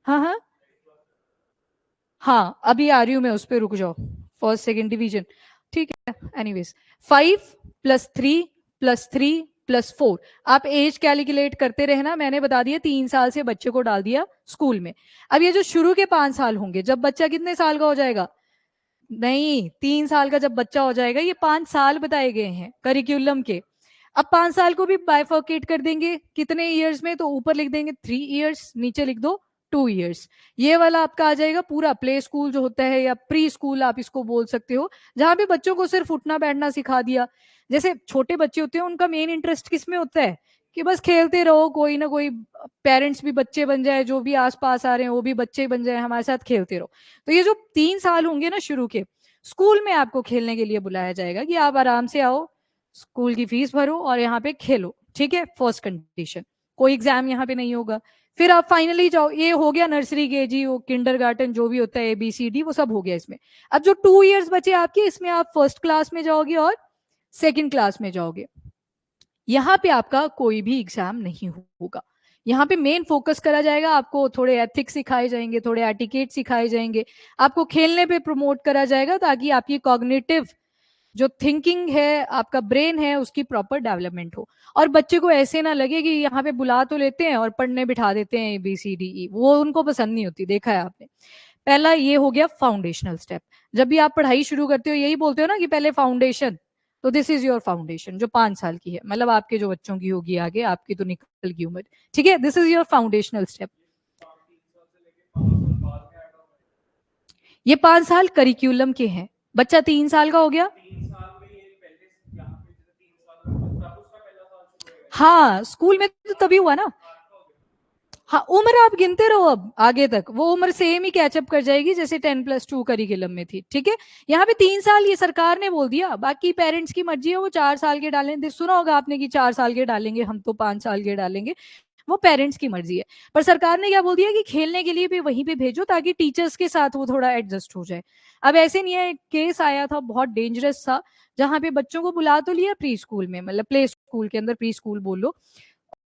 हाँ हाँ हाँ, अभी आ रही हूँ मैं उस पर, रुक जाओ। फर्स्ट सेकेंड डिवीजन, ठीक है, एनीवेज। 5+3+3+4, आप एज कैलकुलेट करते रहे ना, मैंने बता दिया 3 साल से बच्चे को डाल दिया स्कूल में। अब ये जो शुरू के 5 साल होंगे, जब बच्चा कितने साल का हो जाएगा, नहीं 3 साल का जब बच्चा हो जाएगा, ये 5 साल बताए गए हैं करिकुलम के। अब 5 साल को भी बाइफर्केट कर देंगे, कितने ईयर्स में, तो ऊपर लिख देंगे 3 years, नीचे लिख दो 2 years। ये वाला आपका आ जाएगा पूरा प्ले स्कूल जो होता है, या प्री स्कूल आप इसको बोल सकते हो, जहां पे बच्चों को सिर्फ उठना बैठना सिखा दिया। जैसे छोटे बच्चे होते हैं, उनका मेन इंटरेस्ट किस में होता है, कि बस खेलते रहो, कोई ना कोई पेरेंट्स भी बच्चे बन जाए, जो भी आसपास आ रहे हैं वो भी बच्चे बन जाए, हमारे साथ खेलते रहो। तो ये जो 3 साल होंगे ना शुरू के, स्कूल में आपको खेलने के लिए बुलाया जाएगा, कि आप आराम से आओ, स्कूल की फीस भरो और यहाँ पे खेलो, ठीक है, फर्स्ट कंडीशन। कोई एग्जाम यहाँ पे नहीं होगा। फिर आप फाइनली जाओ, ये हो गया नर्सरी के जी, वो किंडरगार्टन जो भी होता है, ABCD वो सब हो गया इसमें। अब जो 2 years बचे आपके, इसमें आप फर्स्ट क्लास में जाओगे और सेकेंड क्लास में जाओगे। यहाँ पे आपका कोई भी एग्जाम नहीं होगा। यहाँ पे मेन फोकस करा जाएगा, आपको थोड़े एथिक्स सिखाए जाएंगे, थोड़े एटिकेट सिखाए जाएंगे, आपको खेलने पे प्रमोट करा जाएगा, ताकि आपकी कॉग्निटिव जो थिंकिंग है, आपका ब्रेन है, उसकी प्रॉपर डेवलपमेंट हो। और बच्चे को ऐसे ना लगे कि यहाँ पे बुला तो लेते हैं और पढ़ने बिठा देते हैं ABCDE, वो उनको पसंद नहीं होती, देखा है आपने। पहला ये हो गया फाउंडेशनल स्टेप। जब भी आप पढ़ाई शुरू करते हो, यही बोलते हो ना कि पहले फाउंडेशन, तो दिस इज योर फाउंडेशन, जो 5 साल की है, मतलब आपके जो बच्चों की होगी आगे, आपकी तो निकल गई उम्र, ठीक है, this is your foundational step. ये 5 साल करिकुलम के हैं, बच्चा 3 साल का हो गया। हाँ, स्कूल में तो तभी हुआ ना। हाँ, उम्र आप गिनते रहो, अब आगे तक वो उम्र सेम ही कैचअप कर जाएगी जैसे 10+2 करिकुलम में थी, ठीक है। यहाँ पे 3 साल ये सरकार ने बोल दिया, बाकी पेरेंट्स की मर्जी है, वो 4 साल के डालें, सुना होगा आपने कि 4 साल के डालेंगे हम, तो 5 साल के डालेंगे। वो पेरेंट्स की मर्जी है। पर सरकार ने क्या बोल दिया कि खेलने के लिए भी वहीं पे भेजो ताकि टीचर्स के साथ वो थोड़ा एडजस्ट हो जाए। अब ऐसे नहीं है, केस आया था बहुत डेंजरस था, जहाँ पे बच्चों को बुला तो लिया प्री स्कूल में, मतलब प्ले स्कूल के अंदर, प्री स्कूल बोल लो,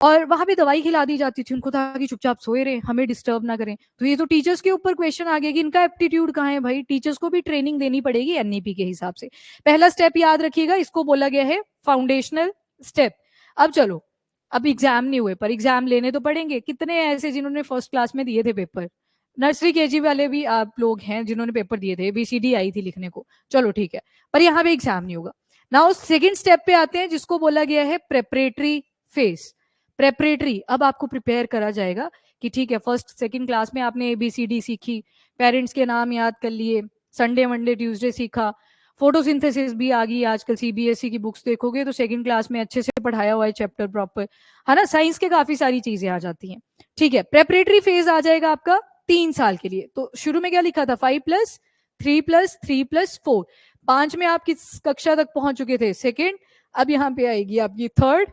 और वहां पे दवाई खिला दी जाती थी उनको ताकि चुपचाप सोए रहे, हमें डिस्टर्ब ना करें। तो ये तो टीचर्स के ऊपर क्वेश्चन आ गया कि इनका एप्टीट्यूड कहाँ है भाई, टीचर्स को भी ट्रेनिंग देनी पड़ेगी एनईपी के हिसाब से। पहला स्टेप याद रखिएगा, इसको बोला गया है फाउंडेशनल स्टेप। अब चलो, अब एग्जाम नहीं हुए पर एग्जाम लेने तो पड़ेंगे। कितने हैं ऐसे जिन्होंने फर्स्ट क्लास में दिए थे पेपर? नर्सरी केजी वाले भी आप लोग हैं जिन्होंने पेपर दिए थे, एबीसीडी आई थी लिखने को, चलो ठीक है, पर यहाँ पे एग्जाम नहीं होगा। नाउ सेकंड स्टेप पे आते हैं जिसको बोला गया है प्रेपरेटरी फेज। प्रेपरेटरी, अब आपको प्रिपेयर करा जाएगा कि ठीक है, फर्स्ट सेकंड क्लास में आपने एबीसीडी सीखी, पेरेंट्स के नाम याद कर लिए, संडे मंडे ट्यूसडे सीखा, फोटोसिंथेसिस भी आ गई आजकल, सीबीएसई की बुक्स देखोगे तो सेकंड क्लास में अच्छे से पढ़ाया हुआ है चैप्टर प्रॉपर, है ना, साइंस के काफी सारी चीजें आ जाती हैं। ठीक है, प्रेपरेटरी फेज आ जाएगा आपका 3 साल के लिए। तो शुरू में क्या लिखा था, 5+3+3+4, 5 में आप किस कक्षा तक पहुंच चुके थे, सेकेंड, अब यहाँ पे आएगी आपकी थर्ड,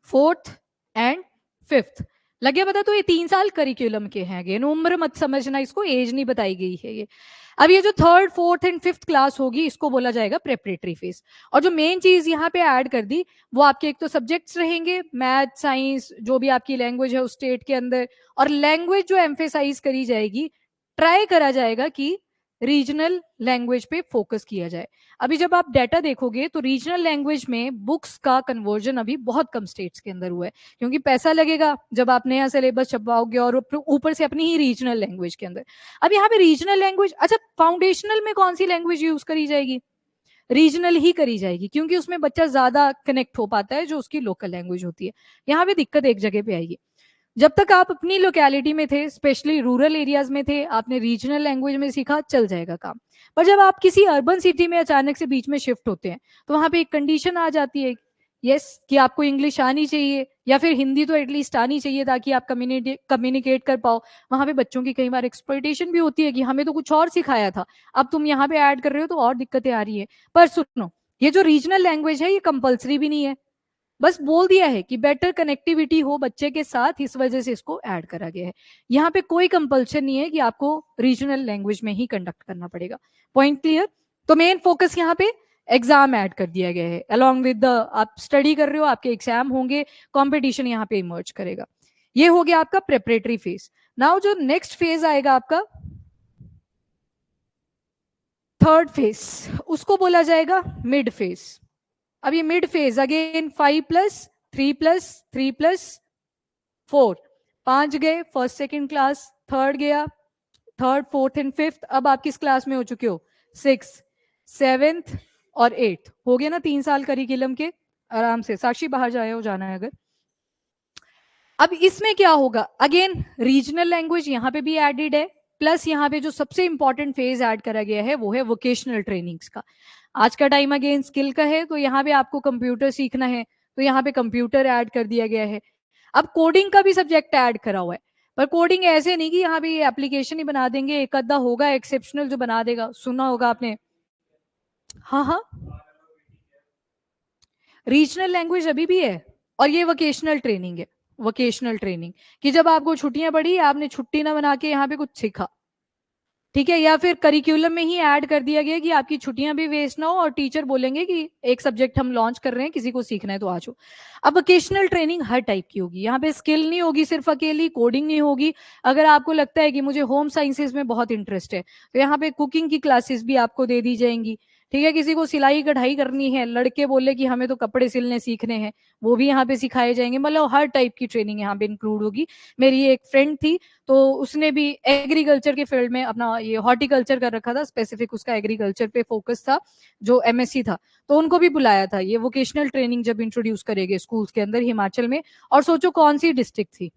फोर्थ एंड फिफ्थ। लगे पता? तो ये 3 साल करिकुलम के हैं, अगेन उम्र मत समझना इसको, एज नहीं बताई गई है ये। अब ये जो third fourth and fifth class होगी इसको बोला जाएगा प्रेपरेटरी फेज। और जो मेन चीज यहाँ पे ऐड कर दी वो आपके एक तो सब्जेक्ट्स रहेंगे, मैथ साइंस, जो भी आपकी लैंग्वेज है उस स्टेट के अंदर, और लैंग्वेज जो एम्फेसाइज करी जाएगी, ट्राई करा जाएगा कि रीजनल लैंग्वेज पे फोकस किया जाए। अभी जब आप डाटा देखोगे तो रीजनल लैंग्वेज में बुक्स का कन्वर्जन अभी बहुत कम स्टेट्स के अंदर हुआ है, क्योंकि पैसा लगेगा जब आप नया सिलेबस छपवाओगे और ऊपर से अपनी ही रीजनल लैंग्वेज के अंदर। अब यहाँ पे रीजनल लैंग्वेज, अच्छा फाउंडेशनल में कौन सी लैंग्वेज यूज करी जाएगी? रीजनल ही करी जाएगी, क्योंकि उसमें बच्चा ज्यादा कनेक्ट हो पाता है जो उसकी लोकल लैंग्वेज होती है। यहाँ पे दिक्कत एक जगह पे आएगी, जब तक आप अपनी लोकेलिटी में थे, स्पेशली रूरल एरियाज में थे, आपने रीजनल लैंग्वेज में सीखा, चल जाएगा काम। पर जब आप किसी अर्बन सिटी में अचानक से बीच में शिफ्ट होते हैं तो वहां पे एक कंडीशन आ जाती है, यस, कि आपको इंग्लिश आनी चाहिए या फिर हिंदी तो एटलीस्ट आनी चाहिए ताकि आप कम्युनिकेट कर पाओ। वहां पे बच्चों की कई बार एक्सप्लॉइटेशन भी होती है कि हमें तो कुछ और सिखाया था, अब तुम यहाँ पे ऐड कर रहे हो तो और दिक्कतें आ रही है। पर सुनो, ये जो रीजनल लैंग्वेज है ये कंपल्सरी भी नहीं है, बस बोल दिया है कि बेटर कनेक्टिविटी हो बच्चे के साथ, इस वजह से इसको ऐड करा गया है। यहाँ पे कोई कंपल्शन नहीं है कि आपको रीजनल लैंग्वेज में ही कंडक्ट करना पड़ेगा। Point clear? तो मेन फोकस यहाँ पे एग्जाम ऐड कर दिया गया है, अलॉन्ग विद द आप स्टडी कर रहे हो, आपके एग्जाम होंगे, कॉम्पिटिशन यहाँ पे इमर्ज करेगा। ये हो गया आपका प्रेपरेटरी फेज। नाउ जो नेक्स्ट फेज आएगा आपका थर्ड फेज, उसको बोला जाएगा मिड फेज। अब ये मिड फेज अगेन 5+3+3+4, 5 गए फर्स्ट सेकंड क्लास, थर्ड गया, थर्ड फोर्थ एंड फिफ्थ, अब आप किस क्लास में हो चुके हो, 6, 7th और 8th। हो गया ना 3 साल करिकुलम के, आराम से। साक्षी बाहर जाए हो, जाना है अगर। अब इसमें क्या होगा, अगेन रीजनल लैंग्वेज यहाँ पे भी एडेड है, प्लस यहाँ पे जो सबसे इंपॉर्टेंट फेज ऐड करा गया है वो है वोकेशनल ट्रेनिंग्स का। आज का टाइम अगेन स्किल का है, तो यहाँ पे आपको कंप्यूटर सीखना है, तो यहाँ पे कंप्यूटर ऐड कर दिया गया है। अब कोडिंग का भी सब्जेक्ट ऐड करा हुआ है, पर कोडिंग ऐसे नहीं कि यहाँ पे एप्लीकेशन ही बना देंगे, एक आधा होगा एक्सेप्शनल जो बना देगा, सुना होगा आपने। हाँ हाँ, रीजनल लैंग्वेज अभी भी है, और ये वोकेशनल ट्रेनिंग है। वोकेशनल ट्रेनिंग कि जब आपको छुट्टियां पड़ी, आपने छुट्टी ना बना के यहाँ पे कुछ सीखा, ठीक है, या फिर करिकुलम में ही ऐड कर दिया गया कि आपकी छुट्टियां भी वेस्ट ना हो और टीचर बोलेंगे कि एक सब्जेक्ट हम लॉन्च कर रहे हैं, किसी को सीखना है तो आ जाओ। अब वोकेशनल ट्रेनिंग हर टाइप की होगी, यहाँ पे स्किल नहीं होगी सिर्फ अकेली, कोडिंग नहीं होगी। अगर आपको लगता है कि मुझे होम साइंसेज में बहुत इंटरेस्ट है तो यहाँ पे कुकिंग की क्लासेस भी आपको दे दी जाएंगी। ठीक है, किसी को सिलाई कढ़ाई करनी है, लड़के बोले कि हमें तो कपड़े सिलने सीखने हैं, वो भी यहाँ पे सिखाए जाएंगे। मतलब हर टाइप की ट्रेनिंग यहाँ पे इंक्लूड होगी। मेरी एक फ्रेंड थी तो उसने भी एग्रीकल्चर के फील्ड में अपना ये हॉर्टिकल्चर कर रखा था, स्पेसिफिक उसका एग्रीकल्चर पे फोकस था, जो एमएससी था, तो उनको भी बुलाया था ये वोकेशनल ट्रेनिंग जब इंट्रोड्यूस करेंगे स्कूल्स के अंदर हिमाचल में। और सोचो कौन सी डिस्ट्रिक्ट थी,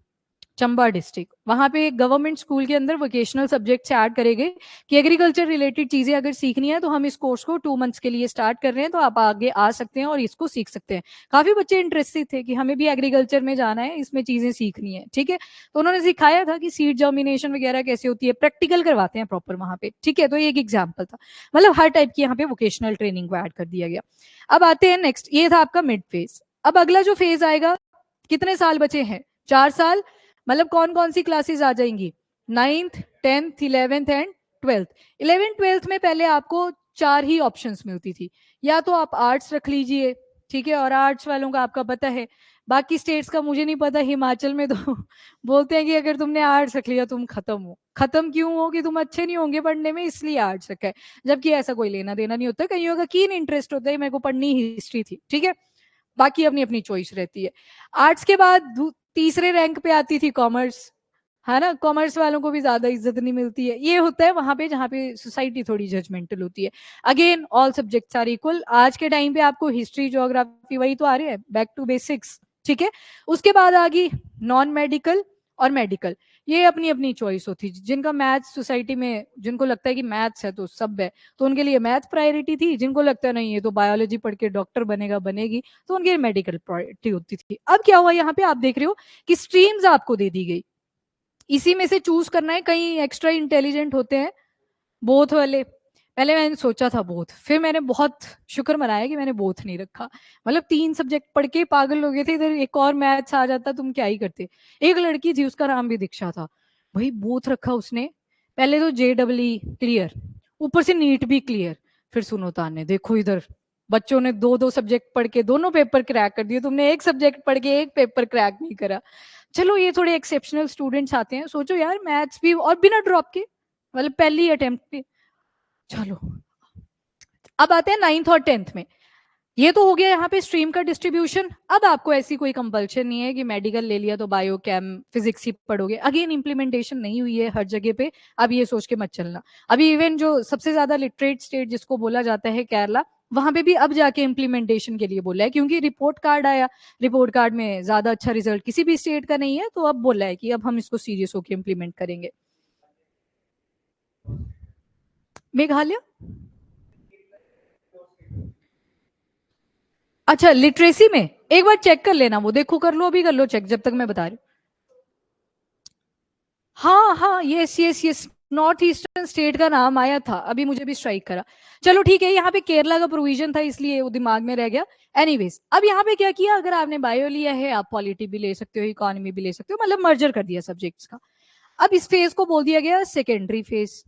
चंबा डिस्ट्रिक्ट। वहां पे गवर्नमेंट स्कूल के अंदर वोकेशनल सब्जेक्ट्स ऐड करेंगे कि एग्रीकल्चर रिलेटेड चीजें अगर सीखनी है तो हम इस कोर्स को 2 मंथ्स के लिए स्टार्ट कर रहे हैं, तो आप आगे आ सकते हैं और इसको सीख सकते हैं। काफी बच्चे इंटरेस्टेड थे कि हमें भी एग्रीकल्चर में जाना है, इसमें चीजें सीखनी है। ठीक है, तो उन्होंने सिखाया था कि सीड जर्मिनेशन वगैरह कैसे होती है, प्रैक्टिकल करवाते हैं प्रॉपर वहां पे। ठीक है, तो ये एक एग्जाम्पल था, मतलब हर टाइप की यहाँ पे वोकेशनल ट्रेनिंग को ऐड कर दिया गया। अब आते हैं नेक्स्ट, ये था आपका मिड फेज। अब अगला जो फेज आएगा, कितने साल बचे हैं, 4 साल मतलब कौन कौन सी क्लासेस आ जाएंगी, 9th 10th 11th and 12th। 11th 12th में पहले आपको 4 ही ऑप्शंस मिलती थी, या तो आप आर्ट्स रख लीजिए, ठीक है, और आर्ट्स वालों का आपका पता है, बाकी स्टेट्स का मुझे नहीं पता, हिमाचल में तो बोलते हैं कि अगर तुमने आर्ट्स रख लिया तुम खत्म हो। खत्म क्यों हो, कि तुम अच्छे नहीं होंगे पढ़ने में इसलिए आर्ट्स रखा है, जबकि ऐसा कोई लेना देना नहीं होता। कईयों का कीन इंटरेस्ट होता है, मेरे को पढ़नी हिस्ट्री थी, ठीक है, बाकी अपनी अपनी चॉइस रहती है। आर्ट्स के बाद तीसरे रैंक पे आती थी कॉमर्स, है ना, कॉमर्स वालों को भी ज्यादा इज्जत नहीं मिलती है। ये होता है वहां पे जहाँ पे सोसाइटी थोड़ी जजमेंटल होती है। Again all subjects are equal. आज के टाइम पे आपको हिस्ट्री ज्योग्राफी वही तो आ रही है, बैक टू बेसिक्स, ठीक है। उसके बाद आ गई नॉन मेडिकल और मेडिकल, ये अपनी अपनी चॉइस होती है। जिनका मैथ्स सोसाइटी में, जिनको लगता है कि मैथ्स है तो सब है, तो उनके लिए मैथ प्रायोरिटी थी। जिनको लगता है नहीं ये तो बायोलॉजी पढ़ के डॉक्टर बनेगा बनेगी, तो उनके लिए मेडिकल प्रायोरिटी होती थी। अब क्या हुआ यहाँ पे, आप देख रहे हो कि स्ट्रीम्स आपको दे दी गई, इसी में से चूज करना है। कहीं एक्स्ट्रा इंटेलिजेंट होते हैं बोथ वाले, पहले मैंने सोचा था बोथ, फिर मैंने बहुत शुक्र मनाया कि मैंने बोथ नहीं रखा। मतलब 3 सब्जेक्ट पढ़ के पागल हो गए थे, इधर एक और मैथ्स आ जाता तुम क्या ही करते। एक लड़की थी उसका नाम भी दीक्षा था, भाई बोथ रखा उसने। पहले तो JEE क्लियर, ऊपर से नीट भी क्लियर। फिर सुनो ताने, देखो इधर बच्चों ने 2-2 सब्जेक्ट पढ़ के दोनों पेपर क्रैक कर दिए, तुमने एक सब्जेक्ट पढ़ के एक पेपर क्रैक नहीं करा। चलो ये थोड़े एक्सेप्शनल स्टूडेंट्स आते हैं, सोचो यार मैथ्स भी और बिना ड्रॉप के, मतलब पहली अटेम्प्ट पे। चलो अब आते हैं 9th और 10th में। ये तो हो गया यहाँ पे स्ट्रीम का डिस्ट्रीब्यूशन। अब आपको ऐसी कोई कंपल्शन नहीं है कि मेडिकल ले लिया तो बायो कैम फिजिक्स ही पढ़ोगे। अगेन इंप्लीमेंटेशन नहीं हुई है हर जगह पे, अब ये सोच के मत चलना। अभी इवन जो सबसे ज्यादा लिटरेट स्टेट जिसको बोला जाता है केरला, वहां पे भी अब जाके इम्प्लीमेंटेशन के लिए बोला है, क्योंकि रिपोर्ट कार्ड आया, रिपोर्ट कार्ड में ज्यादा अच्छा रिजल्ट किसी भी स्टेट का नहीं है, तो अब बोला है कि अब हम इसको सीरियस होकर इम्प्लीमेंट करेंगे। मेघालय, अच्छा लिटरेसी में एक बार चेक कर लेना, वो देखो, कर लो अभी, कर लो चेक जब तक मैं बता रही हूँ। हाँ हाँ, yes yes yes, north eastern state का नाम आया था, अभी मुझे भी स्ट्राइक करा। चलो ठीक है, यहाँ पे केरला का प्रोविजन था इसलिए वो दिमाग में रह गया। एनीवेज, अब यहाँ पे क्या किया, अगर आपने बायो लिया है आप पॉलिटी भी ले सकते हो, इकोनॉमी भी ले सकते हो, मतलब मर्जर कर दिया सब्जेक्ट्स का। अब इस फेज को बोल दिया गया सेकेंडरी फेज,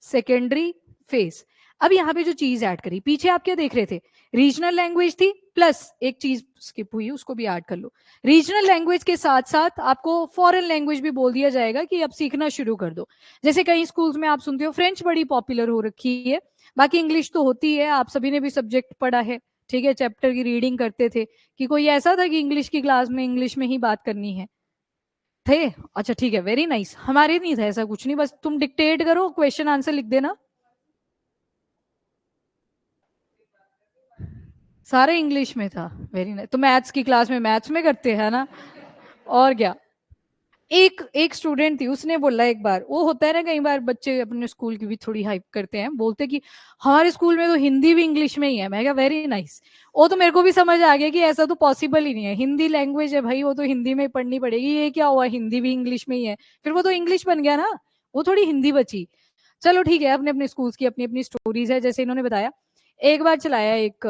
सेकेंडरी फेज। अब यहाँ पे जो चीज ऐड करी, पीछे आप क्या देख रहे थे, रीजनल लैंग्वेज थी, प्लस एक चीज स्किप हुई उसको भी ऐड कर लो। रीजनल लैंग्वेज के साथ साथ आपको फॉरेन लैंग्वेज भी बोल दिया जाएगा कि अब सीखना शुरू कर दो। जैसे कई स्कूल्स में आप सुनते हो फ्रेंच बड़ी पॉपुलर हो रखी है, बाकी इंग्लिश तो होती है, आप सभी ने भी सब्जेक्ट पढ़ा है, ठीक है, चैप्टर की रीडिंग करते थे, कि कोई ऐसा था कि इंग्लिश की क्लास में इंग्लिश में ही बात करनी है, थे। अच्छा ठीक है, वेरी नाइस, हमारे नहीं था ऐसा कुछ नहीं, बस तुम डिक्टेट करो, क्वेश्चन आंसर लिख देना, सारे इंग्लिश में था। वेरी नाइस, तो मैथ्स की क्लास में मैथ्स में करते हैं ना, और क्या। एक एक स्टूडेंट थी, उसने बोला एक बार, वो होता है ना कई बार बच्चे अपने स्कूल की भी थोड़ी हाइप करते हैं, बोलते कि हमारे स्कूल में तो हिंदी भी इंग्लिश में ही है। मैं कहा वेरी नाइस, वो तो मेरे को भी समझ आ गया कि ऐसा तो पॉसिबल ही नहीं है, हिंदी लैंग्वेज है भाई, वो तो हिंदी में पढ़नी पड़ेगी, ये क्या हुआ हिंदी भी इंग्लिश में ही है, फिर वो तो इंग्लिश बन गया ना, वो थोड़ी हिंदी बची। चलो ठीक है, अपने अपने स्कूल्स की अपनी अपनी स्टोरीज है, जैसे इन्होंने बताया। एक बार चलाया एक,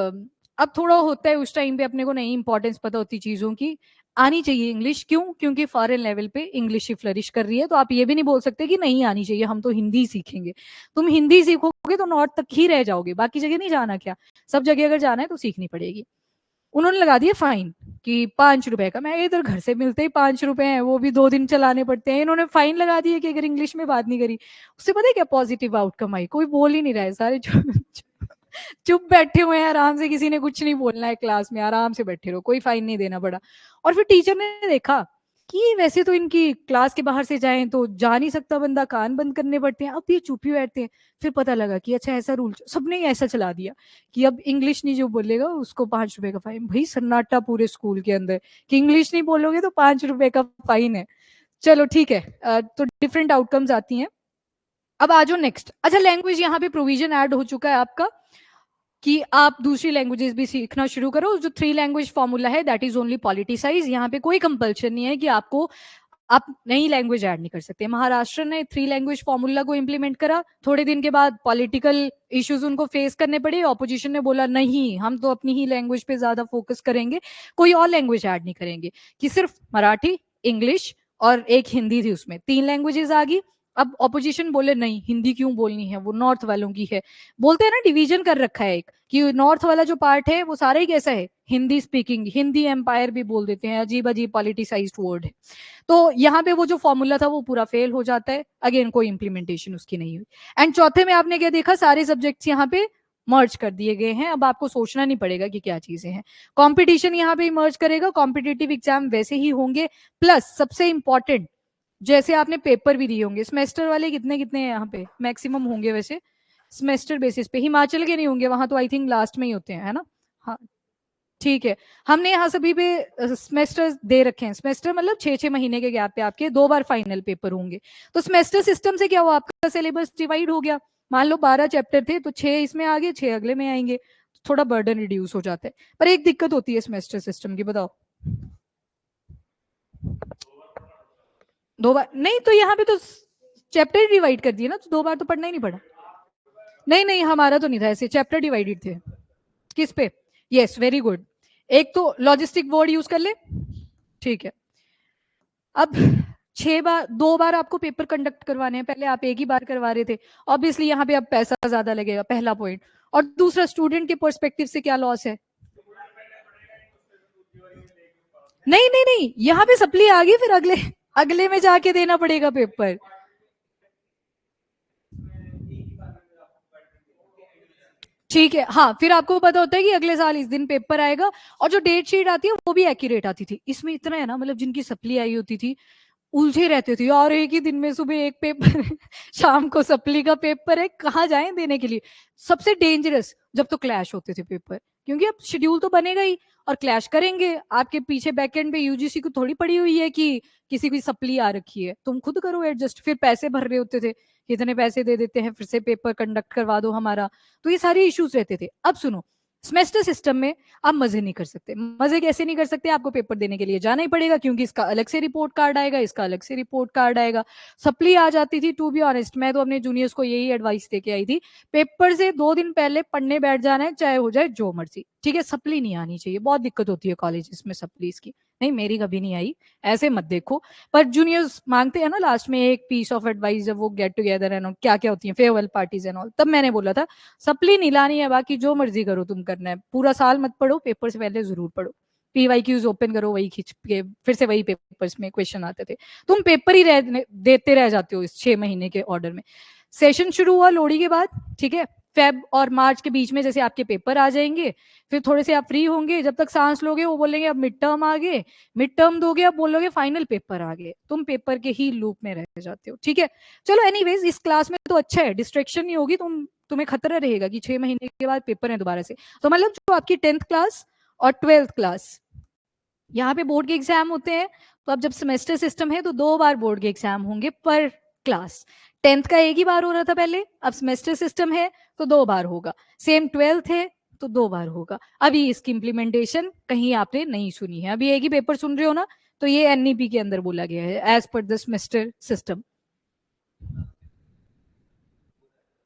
अब थोड़ा होता है उस टाइम पे अपने को नहीं इंपॉर्टेंस पता होती चीजों की, आनी चाहिए इंग्लिश, क्यों, क्योंकि फॉरेन लेवल पे इंग्लिश ही फ्लरिश कर रही है, तो आप ये भी नहीं बोल सकते कि नहीं आनी चाहिए, हम तो हिंदी सीखेंगे। तुम हिंदी सीखोगे तो नॉर्थ तक ही रह जाओगे, बाकी जगह नहीं जाना क्या, सब जगह अगर जाना है तो सीखनी पड़ेगी। उन्होंने लगा दिया फाइन कि 5 रुपए का। मैं इधर घर से मिलते ही 5 रुपए हैं, वो भी 2 दिन चलाने पड़ते हैं, इन्होंने फाइन लगा दिया कि अगर इंग्लिश में बात नहीं करी। उससे पता है क्या पॉजिटिव आउटकम आई, कोई बोल ही नहीं रहा है, सारे चुप बैठे हुए हैं आराम से, किसी ने कुछ नहीं बोलना है क्लास में, आराम से बैठे रहो, कोई फाइन नहीं देना पड़ा। और फिर टीचर ने देखा कि वैसे तो इनकी क्लास के बाहर से जाएं तो जा नहीं सकता बंदा, कान बंद करने पड़ते हैं, अब ये चुप ही बैठते हैं। फिर पता लगा कि अच्छा ऐसा रूल, सबने ही ऐसा चला दिया कि अब इंग्लिश नहीं जो बोलेगा उसको 5 रुपए का फाइन। भाई सन्नाटा पूरे स्कूल के अंदर कि इंग्लिश नहीं बोलोगे तो 5 रुपए का फाइन है। चलो ठीक है, तो डिफरेंट आउटकम्स आती हैं। अब आ जाओ नेक्स्ट। अच्छा लैंग्वेज, यहाँ पे प्रोविजन ऐड हो चुका है आपका कि आप दूसरी लैंग्वेजेस भी सीखना शुरू करो। जो 3 लैंग्वेज फॉर्मूला है दैट इज ओनली पॉलिटिसाइज, यहाँ पे कोई कंपल्शन नहीं है कि आपको आप नई लैंग्वेज ऐड नहीं कर सकते। महाराष्ट्र ने 3 लैंग्वेज फॉर्मूला को इंप्लीमेंट करा, थोड़े दिन के बाद पॉलिटिकल इश्यूज उनको फेस करने पड़े, ऑपोजिशन ने बोला नहीं हम तो अपनी ही लैंग्वेज पे ज्यादा फोकस करेंगे, कोई और लैंग्वेज ऐड नहीं करेंगे, कि सिर्फ मराठी, इंग्लिश और एक हिंदी थी, उसमें 3 लैंग्वेजेस आ गई। अब ऑपोजिशन बोले नहीं हिंदी क्यों बोलनी है, वो नॉर्थ वालों की है। बोलते हैं ना डिवीजन कर रखा है एक, कि नॉर्थ वाला जो पार्ट है वो सारा ही कैसा है, हिंदी स्पीकिंग, हिंदी एम्पायर भी बोल देते हैं, अजीब अजीब पॉलिटिसाइज्ड वर्ड है। तो यहाँ पे वो जो फॉर्मूला था वो पूरा फेल हो जाता है, अगेन कोई इंप्लीमेंटेशन उसकी नहीं हुई। एंड चौथे में आपने क्या देखा, सारे सब्जेक्ट्स यहाँ पे मर्ज कर दिए गए हैं, अब आपको सोचना नहीं पड़ेगा कि क्या चीजें हैं। कंपटीशन यहाँ पे मर्ज करेगा, कॉम्पिटेटिव एग्जाम वैसे ही होंगे, प्लस सबसे इंपॉर्टेंट जैसे आपने पेपर भी दिए होंगे, सेमेस्टर वाले कितने कितने हैं यहाँ पे, मैक्सिमम होंगे वैसे सेमेस्टर बेसिस पे, हिमाचल के नहीं होंगे, वहां तो आई थिंक लास्ट में ही होते हैं, है ना। हाँ ठीक है, हमने यहाँ सभी पे सेमेस्टर दे रखे हैं, सेमेस्टर मतलब 6-6 महीने के गैप पे आपके 2 बार फाइनल पेपर होंगे। तो सेमेस्टर सिस्टम से क्या हुआ, आपका सिलेबस डिवाइड हो गया, मान लो 12 चैप्टर थे तो 6 इसमें आ गए, 6 अगले में आएंगे, थोड़ा बर्डन रिड्यूस हो जाता है। पर एक दिक्कत होती है सेमेस्टर सिस्टम की, बताओ। 2 बार नहीं, तो यहाँ पे तो चैप्टर डिवाइड कर दिए ना, तो 2 बार तो पढ़ना ही नहीं पड़ा। नहीं नहीं हमारा तो नहीं था ऐसे, चैप्टर डिवाइडेड थे। किस पे, यस वेरी गुड, एक तो लॉजिस्टिक वर्ड यूज कर ले, ठीक है। अब 6 बार, 2 बार आपको पेपर कंडक्ट करवाने हैं, पहले आप एक ही बार करवा रहे थे, ऑब्वियसली यहाँ पे अब पैसा ज्यादा लगेगा, पहला पॉइंट। और दूसरा स्टूडेंट के पर्सपेक्टिव से क्या लॉस है, नहीं नहीं नहीं यहाँ पे सप्ली आ गई, फिर अगले अगले में जाके देना पड़ेगा पेपर। ठीक है, हाँ फिर आपको पता होता है कि अगले साल इस दिन पेपर आएगा, और जो डेट शीट आती है वो भी एक्यूरेट आती थी। इसमें इतना है ना, मतलब जिनकी सप्ली आई होती थी उलझे रहते थे यार, एक ही दिन में सुबह एक पेपर शाम को सप्ली का पेपर है, कहाँ जाएं देने के लिए। सबसे डेंजरस जब तो क्लैश होते थे पेपर, क्योंकि अब शेड्यूल तो बनेगा ही, और क्लैश करेंगे, आपके पीछे बैकएंड पे यूजीसी को थोड़ी पड़ी हुई है कि किसी की सप्ली आ रखी है, तुम खुद करो एडजस्ट, फिर पैसे भर रहे होते थे, इतने पैसे दे देते हैं फिर से पेपर कंडक्ट करवा दो हमारा। तो ये सारे इश्यूज रहते थे। अब सुनो, सेमेस्टर सिस्टम में आप मजे नहीं कर सकते, मजे कैसे नहीं कर सकते, आपको पेपर देने के लिए जाना ही पड़ेगा, क्योंकि इसका अलग से रिपोर्ट कार्ड आएगा, इसका अलग से रिपोर्ट कार्ड आएगा। सप्ली आ जाती थी, टू बी ऑनेस्ट मैं तो अपने जूनियर्स को यही एडवाइस दे के आई थी, पेपर से 2 दिन पहले पढ़ने बैठ जाना है, चाहे हो जाए जो मर्जी, ठीक है, सप्ली नहीं आनी चाहिए, बहुत दिक्कत होती है कॉलेज में सप्लीज की। नहीं मेरी कभी नहीं आई, ऐसे मत देखो। पर जूनियर्स मांगते हैं ना लास्ट में एक पीस ऑफ एडवाइस, जब वो गेट टुगेदर एंड क्या क्या होती है फेयरवेल पार्टीज एंड ऑल, तब मैंने बोला था सप्ली नहीं लानी है, बाकी जो मर्जी करो तुम करना है, पूरा साल मत पढ़ो, पेपर से पहले जरूर पढ़ो, पीवाईक्यूज ओपन करो, वही खींच के फिर से वही पेपर्स में क्वेश्चन आते थे, तुम पेपर ही देते रह जाते हो इस 6 महीने के ऑर्डर में। सेशन शुरू हुआ लोहड़ी के बाद, ठीक है, फेब और मार्च के बीच में जैसे आपके पेपर आ जाएंगे, फिर थोड़े से आप फ्री होंगे, जब तक सांस लोगे वो बोलेंगे अब मिड टर्म आ गए, मिड टर्म दोगे अब बोलोगे फाइनल पेपर आ गए, तुम पेपर के ही लूप में रह जाते हो, ठीक है। चलो एनीवेज इस क्लास में तो अच्छा है, डिस्ट्रेक्शन नहीं होगी, तुम्हें खतरा रहेगा कि 6 महीने के बाद पेपर है दोबारा से। तो मतलब जो आपकी 10th क्लास और 12th क्लास, यहाँ पे बोर्ड के एग्जाम होते हैं, तो अब जब सेमेस्टर सिस्टम है तो 2 बार बोर्ड के एग्जाम होंगे पर क्लास। 10th का एक ही बार हो रहा था पहले, अब सेमेस्टर सिस्टम है तो 2 बार होगा, सेम 12th है तो 2 बार होगा। अभी इसकी इम्प्लीमेंटेशन कहीं आपने नहीं सुनी है, अभी एक ही पेपर सुन रहे हो ना, तो ये एनईपी के अंदर बोला गया है as per the semester system.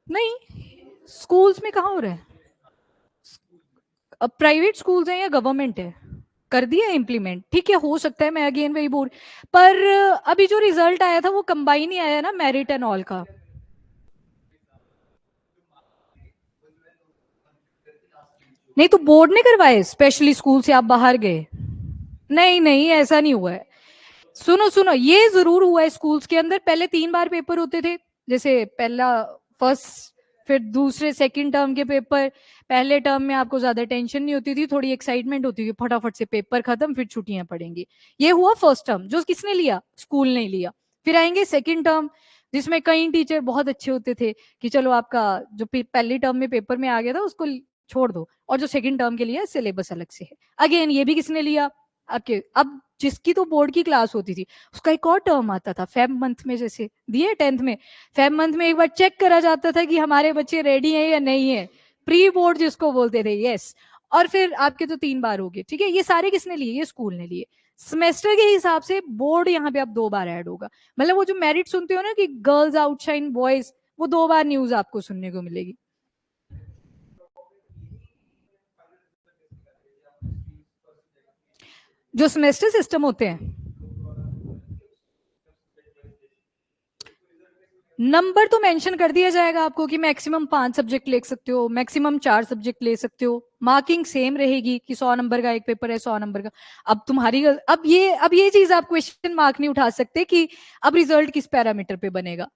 नहीं स्कूल्स में कहाँ हो रहा है, अब प्राइवेट स्कूल्स हैं या गवर्नमेंट है, कर दिया इम्प्लीमेंट, ठीक है, हो सकता है, मैं अगेन वही बोल, पर अभी जो रिजल्ट आया था वो कंबाइन ही आया ना मेरिट एंड ऑल का। नहीं तो बोर्ड ने करवाए, स्पेशली स्कूल से आप बाहर गए, नहीं नहीं ऐसा नहीं हुआ है। सुनो सुनो, ये जरूर हुआ है स्कूल्स के अंदर, पहले 3 बार पेपर होते थे, जैसे पहला फर्स्ट, फिर दूसरे सेकंड टर्म के पेपर, पहले टर्म में आपको ज्यादा टेंशन नहीं होती थी, थोड़ी एक्साइटमेंट होती थी, फटाफट से पेपर खत्म फिर छुट्टियां पड़ेंगी। ये हुआ फर्स्ट टर्म, जो किसने लिया, स्कूल ने लिया। फिर आएंगे सेकंड टर्म, जिसमें कई टीचर बहुत अच्छे होते थे कि चलो आपका जो पहली टर्म में पेपर में आ गया था उसको छोड़ दो, और जो सेकंड टर्म के लिए सिलेबस अलग से है, अगेन ये भी किसने लिया, आपके। अब जिसकी तो बोर्ड की क्लास होती थी उसका एक और टर्म आता था फेब मंथ में, जैसे दिए 10th में, फेब मंथ में एक बार चेक करा जाता था कि हमारे बच्चे रेडी हैं या नहीं है, प्री बोर्ड जिसको बोलते थे, यस। और फिर आपके तो 3 बार हो गए, ठीक है, ये सारे किसने लिए, ये स्कूल ने लिए। सेमेस्टर के हिसाब से बोर्ड यहाँ पे अब 2 बार ऐड होगा। मतलब वो जो मेरिट सुनते हो ना कि गर्ल्स आउटशाइन बॉयज, वो 2 बार न्यूज आपको सुनने को मिलेगी। जो सेमेस्टर सिस्टम होते हैं, नंबर तो मेंशन कर दिया जाएगा आपको कि मैक्सिमम 5 सब्जेक्ट ले सकते हो, मैक्सिमम 4 सब्जेक्ट ले सकते हो। मार्किंग सेम रहेगी कि 100 नंबर का एक पेपर है, 100 नंबर का। अब तुम्हारी अब ये चीज आप क्वेश्चन मार्क नहीं उठा सकते कि अब रिजल्ट किस पैरामीटर पे बनेगा।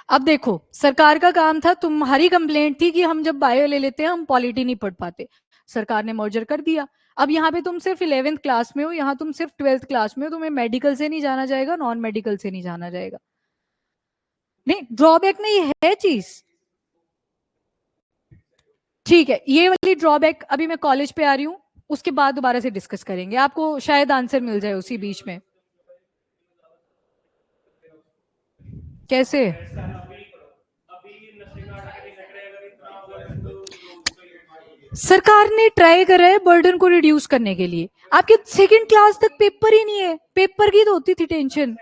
अब देखो, सरकार का काम था, तुम्हारी कंप्लेंट थी कि हम जब बायो ले लेते हैं हम पॉलिटी नहीं पढ़ पाते, सरकार ने मर्जर कर दिया। अब यहाँ पे तुम सिर्फ 11th क्लास में हो, यहाँ तुम सिर्फ 12th क्लास में हो, तुम्हें मेडिकल से नहीं जाना जाएगा, नॉन मेडिकल से नहीं जाना जाएगा। नहीं, ड्रॉबैक नहीं है चीज। ठीक है, ये वाली ड्रॉबैक अभी मैं कॉलेज पे आ रही हूँ, उसके बाद दोबारा से डिस्कस करेंगे, आपको शायद आंसर मिल जाए उसी बीच में। कैसे? सरकार ने ट्राई करा है बर्डन को रिड्यूस करने के लिए। आपके सेकंड क्लास तक पेपर ही नहीं है, पेपर की तो होती थी टेंशन।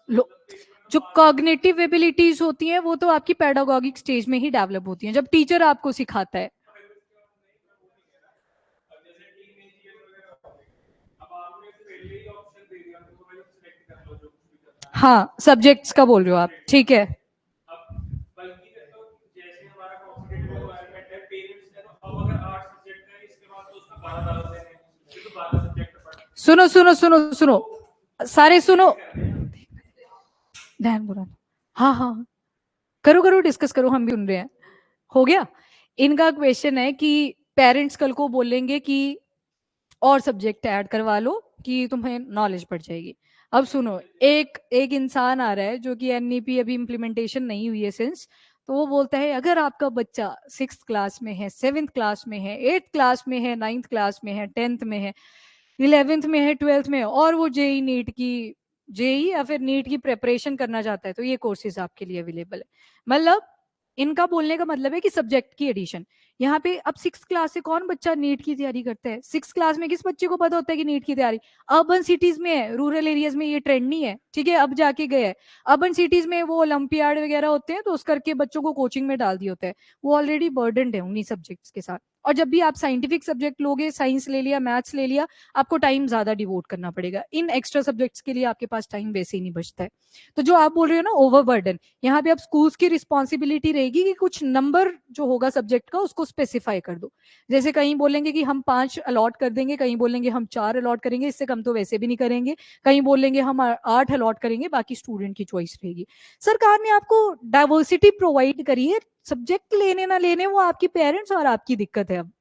जो कॉग्निटिव एबिलिटीज होती हैं वो तो आपकी पेडागोगिक स्टेज में ही डेवलप होती हैं, जब टीचर आपको सिखाता है। हाँ, सब्जेक्ट्स का बोल रहे हो आप, ठीक है। सुनो सुनो सुनो सुनो, सारे सुनो, ध्यान बुरा। हाँ हाँ हाँ। करो करो, डिस्कस करो, हम भी सुन रहे हैं। हो गया। इनका क्वेश्चन है कि पेरेंट्स कल को बोलेंगे कि और सब्जेक्ट ऐड करवा लो कि तुम्हें नॉलेज बढ़ जाएगी। अब सुनो, एक एक इंसान आ रहा है जो कि एनईपी अभी इम्प्लीमेंटेशन नहीं हुई है सिंस, तो वो बोलता है अगर आपका बच्चा 6th क्लास में है, 7th क्लास में है, 8th क्लास में है, 9th क्लास में है, 10th में है, 11th में है, 12th में है, और वो जेई नीट की, जेई या फिर नीट की प्रेपरेशन करना चाहता है, तो ये कोर्सेज आपके लिए अवेलेबल है। मतलब इनका बोलने का मतलब है कि सब्जेक्ट की एडिशन। यहाँ पे अब 6th क्लास से कौन बच्चा नीट की तैयारी करता है? 6th क्लास में किस बच्चे को पता होता है कि नीट की तैयारी? अर्बन सिटीज में है, रूरल एरियाज में ये ट्रेंड नहीं है, ठीक है, अब जाके गए है। अर्बन सिटीज में वो ओलंपियाड वगैरह होते हैं, तो उस करके बच्चों को कोचिंग में डाल दिए होते हैं, वो ऑलरेडी बर्डनड है उन्हीं सब्जेक्ट्स के साथ। और जब भी आप साइंटिफिक सब्जेक्ट लोगे, साइंस ले लिया, मैथ्स ले लिया, आपको टाइम ज्यादा डिवोट करना पड़ेगा, इन एक्स्ट्रा सब्जेक्ट्स के लिए आपके पास टाइम वैसे ही नहीं बचता है। तो जो आप बोल रहे हो ना ओवरबर्डन, यहाँ पे अब स्कूल्स की रिस्पॉन्सिबिलिटी रहेगी कि कुछ नंबर जो होगा सब्जेक्ट का उसको स्पेसिफाई कर दो। जैसे कहीं बोलेंगे कि हम 5 अलॉट कर देंगे, कहीं बोलेंगे हम 4 अलॉट करेंगे, इससे कम तो वैसे भी नहीं करेंगे, कहीं बोलेंगे हम 8 अलॉट करेंगे, बाकी स्टूडेंट की चॉइस रहेगी। सरकार ने आपको डाइवर्सिटी प्रोवाइड करी है, सब्जेक्ट लेने ना लेने वो आपकी पेरेंट्स और आपकी दिक्कत है। अब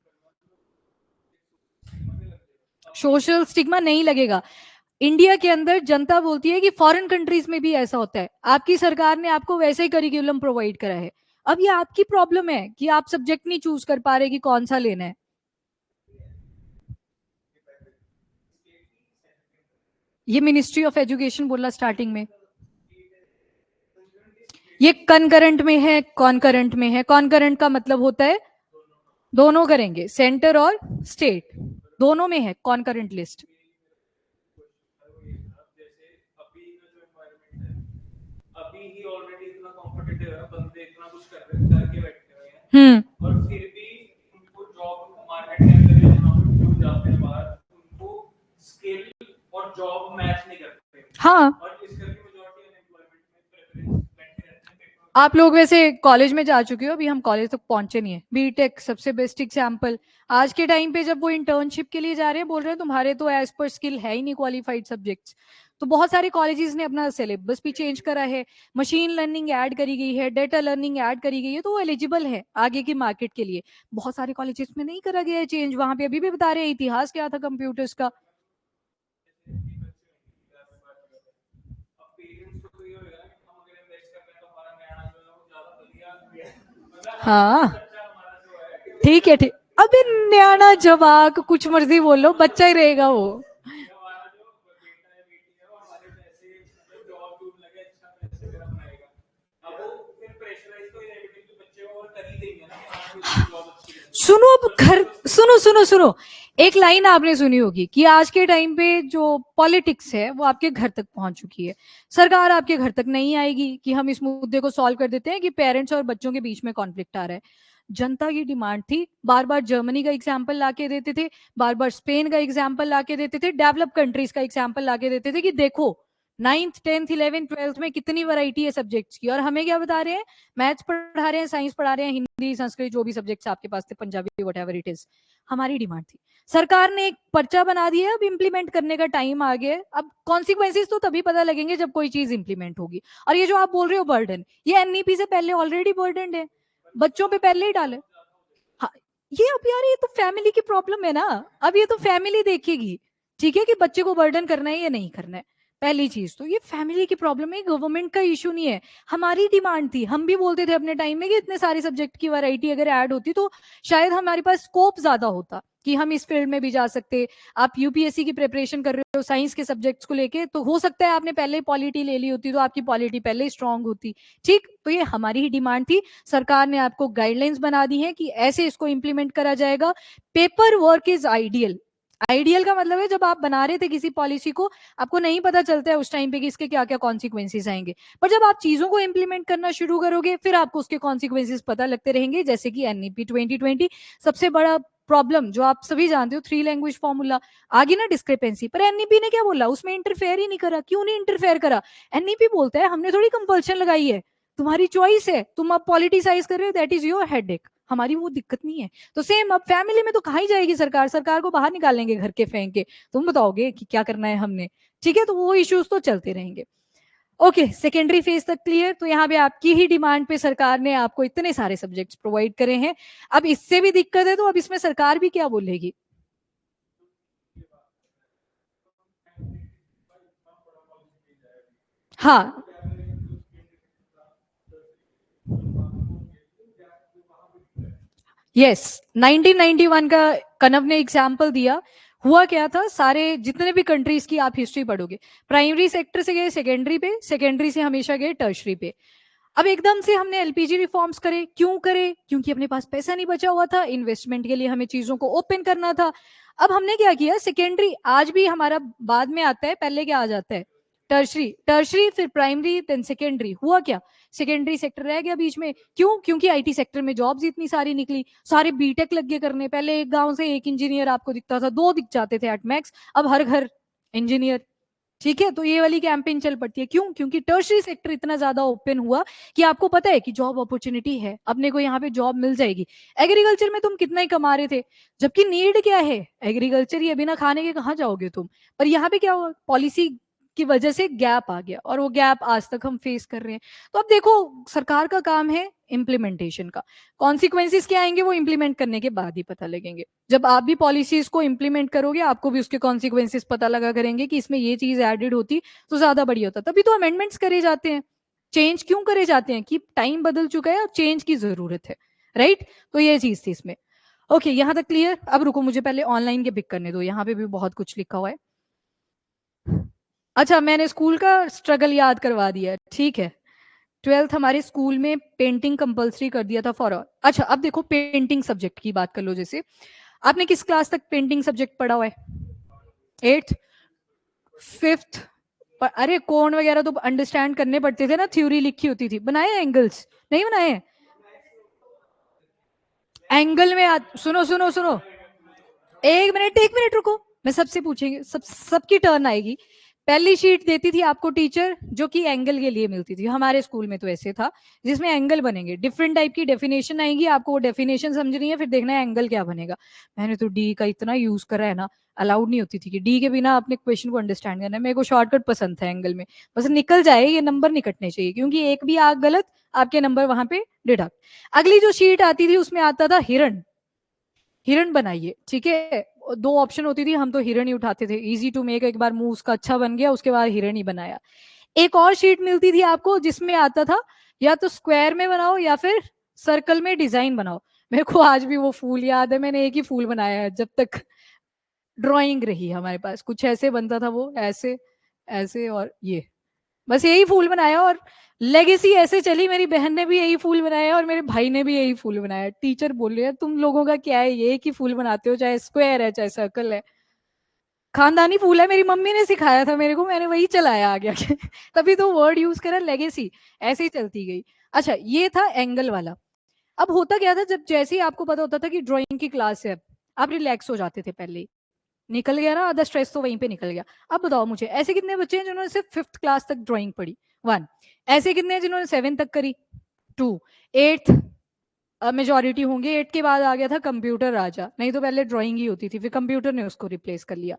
सोशल स्टिग्मा नहीं लगेगा। इंडिया के अंदर जनता बोलती है कि फॉरेन कंट्रीज में भी ऐसा होता है, आपकी सरकार ने आपको वैसे ही करिकुलम प्रोवाइड करा है। अब ये आपकी प्रॉब्लम है कि आप सब्जेक्ट नहीं चूज कर पा रहे कि कौन सा लेना है। ये मिनिस्ट्री ऑफ एजुकेशन बोला स्टार्टिंग में। ये कनकरेंट में है, कॉन्करेंट में है। कॉन्करेंट का मतलब होता है दोनों करेंगे, सेंटर और स्टेट दोनों में है कॉन्करेंट लिस्ट। हम्म। हाँ, आप लोग वैसे कॉलेज में जा चुके हो, अभी हम कॉलेज तक पहुंचे नहीं है। बीटेक सबसे बेस्ट एग्जाम्पल। आज के टाइम पे जब वो इंटर्नशिप के लिए जा रहे हैं, बोल रहे हैं तुम्हारे तो एज पर स्किल है ही नहीं क्वालिफाइड सब्जेक्ट्स। तो बहुत सारे कॉलेजेस ने अपना सिलेबस भी चेंज करा है, मशीन लर्निंग ऐड करी गई है, डेटा लर्निंग ऐड करी गई है, तो वो एलिजिबल है आगे की मार्केट के लिए। बहुत सारे कॉलेजेस में नहीं करा गया है चेंज, वहां पे अभी भी बता रहे हैं इतिहास क्या था कंप्यूटर्स का। हाँ, ठीक है, ठीक। अबे न्याना जवाक कुछ मर्जी बोल लो, बच्चा ही रहेगा वो। सुनो अब घर, सुनो सुनो सुनो, एक लाइन आपने सुनी होगी कि आज के टाइम पे जो पॉलिटिक्स है वो आपके घर तक पहुंच चुकी है। सरकार आपके घर तक नहीं आएगी कि हम इस मुद्दे को सॉल्व कर देते हैं कि पेरेंट्स और बच्चों के बीच में कॉन्फ्लिक्ट आ रहा है। जनता की डिमांड थी, बार बार जर्मनी का एग्जाम्पल लाके देते थे, बार बार स्पेन का एग्जाम्पल लाके देते थे, डेवलप कंट्रीज का एग्जाम्पल लाके देते थे कि देखो 9th 10th 11th 12th में कितनी वैरायटी है सब्जेक्ट्स की, और हमें क्या बता रहे हैं, मैथ्स पढ़ा रहे हैं, साइंस पढ़ा रहे हैं, हिंदी संस्कृत जो भी सब्जेक्ट्स आपके पास थे, Punjabi what ever it is. हमारी डिमांड थी, सरकार ने एक पर्चा बना दिया, अब इंप्लीमेंट करने का टाइम आ गया। अब कॉन्सिक्वेंसेज तो तभी पता लगेंगे जब कोई चीज इंप्लीमेंट होगी। और ये जो आप बोल रहे हो बर्डन, ये एनईपी से पहले ऑलरेडी बर्डन है, बच्चों पे पहले ही डाले। हाँ, ये अब यार ये तो फैमिली की प्रॉब्लम है ना, अब ये तो फैमिली देखेगी, ठीक है, कि बच्चे को बर्डन करना है या नहीं करना है। पहली चीज तो ये फैमिली की प्रॉब्लम है, गवर्नमेंट का इशू नहीं है। हमारी डिमांड थी, हम भी बोलते थे अपने टाइम में कि इतने सारे सब्जेक्ट की वैरायटी अगर ऐड होती तो शायद हमारे पास स्कोप ज्यादा होता कि हम इस फील्ड में भी जा सकते। आप यूपीएससी की प्रिपरेशन कर रहे हो साइंस के सब्जेक्ट्स को लेके, तो हो सकता है आपने पहले पॉलिटी ले ली होती तो आपकी पॉलिटी पहले ही स्ट्रांग होती। ठीक, तो ये हमारी ही डिमांड थी, सरकार ने आपको गाइडलाइंस बना दी है कि ऐसे इसको इंप्लीमेंट करा जाएगा। Paper work is ideal. Ideal का मतलब है जब आप बना रहे थे किसी पॉलिसी को, आपको नहीं पता चलता है उस टाइम पे कि इसके क्या क्या कॉन्सिक्वेंसेज आएंगे, पर जब आप चीजों को इंप्लीमेंट करना शुरू करोगे फिर आपको उसके कॉन्सिक्वेंसेज पता लगते रहेंगे। जैसे कि एनईपी 2020 सबसे बड़ा प्रॉब्लम जो आप सभी जानते हो, 3 लैंग्वेज फॉर्मूला, आगे ना डिस्क्रिपेंसी, पर एनईपी ने क्या बोला, उसमें इंटरफेयर ही नहीं करा। क्यों नहीं इंटरफेयर करा? एनईपी बोलता है हमने थोड़ी कंपल्शन लगाई है, तुम्हारी चॉइस है, तुम अब पॉलिटिसाइज कर रहे हो, दैट इज योर हेडेक, हमारी वो दिक्कत नहीं है। तो सेम अब फैमिली में तो कहा ही जाएगी सरकार, सरकार को बाहर निकालेंगे घर के फेंक के, तुम बताओगे कि क्या करना है हमने। ठीक है, तो वो इश्यूज तो चलते रहेंगे। ओके, सेकेंडरी फेज तक क्लियर। तो यहाँ पे आपकी ही डिमांड पे सरकार ने आपको इतने सारे सब्जेक्ट्स प्रोवाइड करे हैं। अब इससे भी दिक्कत है तो अब इसमें सरकार भी क्या बोलेगी? हाँ, यस, 1991 का कनव ने एग्जाम्पल दिया। हुआ क्या था, सारे जितने भी कंट्रीज की आप हिस्ट्री पढ़ोगे, प्राइमरी सेक्टर से गए सेकेंडरी पे, सेकेंडरी से हमेशा गए टर्शरी पे। अब एकदम से हमने एलपीजी रिफॉर्म्स करे, क्यों करे? क्योंकि अपने पास पैसा नहीं बचा हुआ था, इन्वेस्टमेंट के लिए हमें चीजों को ओपन करना था। अब हमने क्या किया, सेकेंडरी आज भी हमारा बाद में आता है, पहले क्या आ जाता है, टर्शरी, टर्शरी फिर प्राइमरी देन सेकेंडरी। हुआ क्या, सेकेंडरी सेक्टर रह गया बीच में। क्यों? क्योंकि आईटी सेक्टर में जॉब्स इतनी सारी निकली, सारे बीटेक लग गए करने। पहले एक गांव से एक इंजीनियर आपको दिखता था, दो दिख जाते थे एट मैक्स, अब हर घर इंजीनियर। ठीक है, तो ये वाली कैंपेन चल पड़ती है। क्यों? क्योंकि टर्शरी सेक्टर इतना ज्यादा ओपन हुआ कि आपको पता है कि जॉब अपॉर्चुनिटी है, अपने को यहाँ पे जॉब मिल जाएगी। एग्रीकल्चर में तुम कितना ही कमा रहे थे, जबकि नीड क्या है, एग्रीकल्चर ही है, बिना खाने के कहाँ जाओगे तुम। पर यहाँ पे क्या हुआ, पॉलिसी की वजह से गैप आ गया, और वो गैप आज तक हम फेस कर रहे हैं। तो अब देखो, सरकार का काम है इम्प्लीमेंटेशन का, कॉन्सिक्वेंसेस क्या आएंगे वो इम्प्लीमेंट करने के बाद ही पता लगेंगे। जब आप भी पॉलिसीज को इम्प्लीमेंट करोगे आपको भी उसके कॉन्सिक्वेंसेस पता लगा करेंगे कि इसमें ये चीज एडेड होती तो ज्यादा बढ़िया होता। तभी तो अमेंडमेंट्स करे जाते हैं, चेंज क्यों करे जाते हैं, कि टाइम बदल चुका है और चेंज की जरूरत है, राइट? तो ये चीज थी इसमें। ओके, यहाँ तक क्लियर। अब रुको, मुझे पहले ऑनलाइन के पिक करने दो, यहाँ पे भी बहुत कुछ लिखा हुआ है। अच्छा, मैंने स्कूल का स्ट्रगल याद करवा दिया, ठीक है। 12th हमारे स्कूल में पेंटिंग कंपलसरी कर दिया था फॉर ऑल। अच्छा, अब देखो पेंटिंग सब्जेक्ट की बात कर लो। जैसे आपने किस क्लास तक पेंटिंग सब्जेक्ट पढ़ा हुआ है? 8th, 5th? अरे कोण वगैरह तो अंडरस्टैंड करने पड़ते थे ना, थ्योरी लिखी होती थी। बनाए एंगल्स? नहीं बनाए? एंगल में सुनो सुनो सुनो, एक मिनट रुको, मैं सबसे पूछेंगे, सबकी टर्न आएगी। पहली शीट देती थी आपको टीचर जो कि एंगल के लिए मिलती थी, हमारे स्कूल में तो ऐसे था, जिसमें एंगल बनेंगे, डिफरेंट टाइप की डेफिनेशन आएंगी, आपको वो डेफिनेशन समझनी है, फिर देखना है एंगल क्या बनेगा। मैंने तो डी का इतना यूज करा है ना, अलाउड नहीं होती थी कि डी के बिना अपने क्वेश्चन को अंडरस्टैंड करना है। मेरे को शॉर्टकट पसंद था एंगल में, बस निकल जाए, ये नंबर नहीं कटने चाहिए, क्योंकि एक भी आग गलत आपके नंबर वहां पे डिडक्ट। अगली जो शीट आती थी उसमें आता था हिरण, हिरण बनाइए, ठीक है। दो ऑप्शन होती थी, हम तो हिरण ही उठाते थे, इजी टू मेक, एक बार मुंह उसका अच्छा बन गया, उसके बाद हिरण ही बनाया। एक और शीट मिलती थी आपको जिसमें आता था या तो स्क्वायर में बनाओ या फिर सर्कल में डिजाइन बनाओ। मेरे को आज भी वो फूल याद है, मैंने एक ही फूल बनाया है जब तक ड्राइंग रही हमारे पास, कुछ ऐसे बनता था वो, ऐसे ऐसे और ये, बस यही फूल बनाया। और लेगेसी ऐसे चली, मेरी बहन ने भी यही फूल बनाया और मेरे भाई ने भी यही फूल बनाया। टीचर बोल रही है तुम लोगों का क्या है, ये एक ही फूल बनाते हो, चाहे स्क्वायर है चाहे सर्कल है, खानदानी फूल है, मेरी मम्मी ने सिखाया था मेरे को, मैंने वही चलाया आगे आगे। तभी तो वर्ड यूज करा लेगेसी, ऐसे ही चलती गई। अच्छा, ये था एंगल वाला। अब होता क्या था, जब जैसे ही आपको पता होता था कि ड्राइंग की क्लास है, आप रिलैक्स हो जाते थे पहले ही, निकल गया ना आधा स्ट्रेस तो वहीं पे निकल गया। अब बताओ मुझे, ऐसे कितने बच्चे हैं जिन्होंने सिर्फ 5th क्लास तक ड्राइंग पढ़ी? 1। ऐसे कितने हैं जिन्होंने 7 तक करी? 2। 8th मेजोरिटी होंगे। 8 के बाद आ गया था कंप्यूटर राजा, नहीं तो पहले ड्राइंग ही होती थी, फिर कंप्यूटर ने उसको रिप्लेस कर लिया।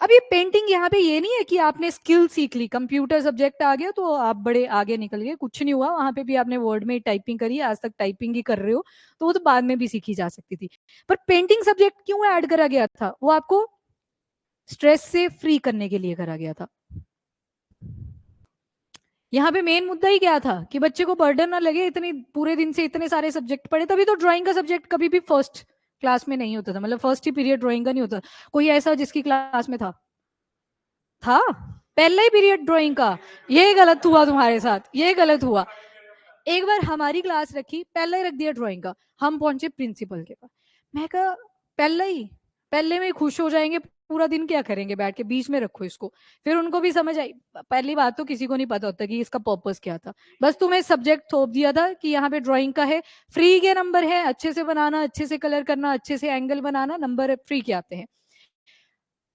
अब ये पेंटिंग यहाँ पे ये नहीं है कि आपने स्किल सीख ली, कंप्यूटर सब्जेक्ट आ गया तो आप बड़े आगे निकल गए, कुछ नहीं हुआ वहां पे भी, आपने वर्ड में टाइपिंग करी, आज तक टाइपिंग ही कर रहे हो, तो वो तो बाद में भी सीखी जा सकती थी। पर पेंटिंग सब्जेक्ट क्यों ऐड करा गया था? वो आपको स्ट्रेस से फ्री करने के लिए करा गया था। यहाँ पे मेन मुद्दा ही क्या था कि बच्चे को बर्डन ना लगे, इतनी पूरे दिन से इतने सारे सब्जेक्ट पढ़े। तभी तो ड्राइंग का सब्जेक्ट कभी भी फर्स्ट क्लास में नहीं होता था, मतलब फर्स्ट ही पीरियड ड्राइंग का नहीं होता। कोई ऐसा जिसकी क्लास में था पहला ही पीरियड ड्राइंग का? ये गलत हुआ तुम्हारे साथ, ये गलत हुआ। एक बार हमारी क्लास रखी, पहला ही रख दिया ड्राइंग का। हम पहुंचे प्रिंसिपल के पास, मैं कहा पहला ही, पहले में ही खुश हो जाएंगे, पूरा दिन क्या करेंगे बैठ के, बीच में रखो इसको। फिर उनको भी समझ आई। पहली बात तो किसी को नहीं पता होता कि इसका पर्पस क्या था, बस तुम्हें सब्जेक्ट थोप दिया था कि यहाँ पे ड्राइंग का है, फ्री के नंबर है, अच्छे से बनाना, अच्छे से कलर करना, अच्छे से एंगल बनाना, नंबर फ्री के आते हैं।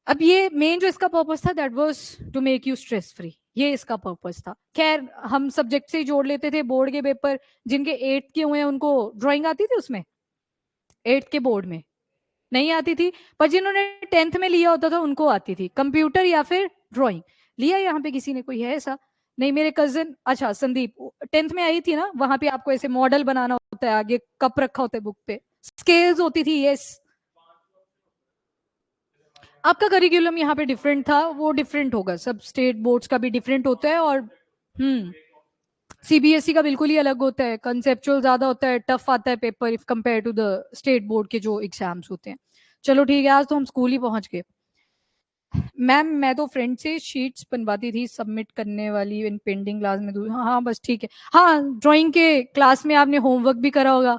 अब ये मेन जो इसका पर्पस था, that was to make you stress free, ये इसका पर्पस था। खैर हम सब्जेक्ट से ही जोड़ लेते थे, बोर्ड के पेपर जिनके 8th के हुए हैं उनको ड्राइंग आती थी उसमें, 8th के बोर्ड में नहीं आती थी, पर जिन्होंने 10th में लिया होता था उनको आती थी, कंप्यूटर या फिर ड्राइंग। लिया यहाँ पे किसी ने, कोई है ऐसा? नहीं, मेरे कजिन, अच्छा संदीप 10th में आई थी ना, वहां पे आपको ऐसे मॉडल बनाना होता है, आगे कप रखा होता है बुक पे, स्केल्स होती थी, यस। आपका करिकुलम यहाँ पे डिफरेंट था, वो डिफरेंट होगा, सब स्टेट बोर्ड्स का भी डिफरेंट होता है। और सीबीएसई का बिल्कुल ही अलग होता है, कंसेप्चुअल ज्यादा होता है, टफ आता है paper if compare to the state board के जो एग्जाम्स होते हैं। चलो ठीक है, आज तो हम स्कूल ही पहुंच गए। मैम मैं तो फ्रेंड से शीट्स बनवाती थी सबमिट करने वाली, इन पेंडिंग क्लास में हाँ हाँ बस ठीक है। हाँ, ड्राइंग के क्लास में आपने होमवर्क भी करा होगा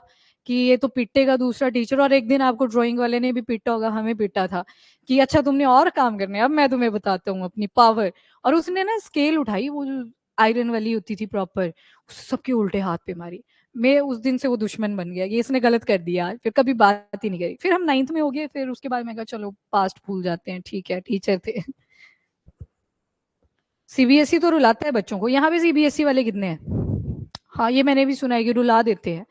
कि ये तो पिटेगा दूसरा टीचर, और एक दिन आपको ड्राइंग वाले ने भी पीटा होगा, हमें पीटा था कि अच्छा तुमने और काम करने हैं, अब मैं तुम्हें बताता हूँ अपनी पावर। और उसने ना स्केल उठाई, वो जो आयरन वाली होती थी प्रॉपर, सबके उल्टे हाथ पे मारी। मैं उस दिन से वो दुश्मन बन गया, ये इसने गलत कर दिया, फिर कभी बात ही नहीं करी। फिर हम 9th में हो गए, फिर उसके बाद मैं कहा चलो पास्ट भूल जाते हैं, ठीक है टीचर थे। सीबीएसई तो रुलाता है बच्चों को, यहाँ पे सीबीएसई वाले कितने हैं? हाँ ये मैंने भी सुना है कि रुला देते हैं,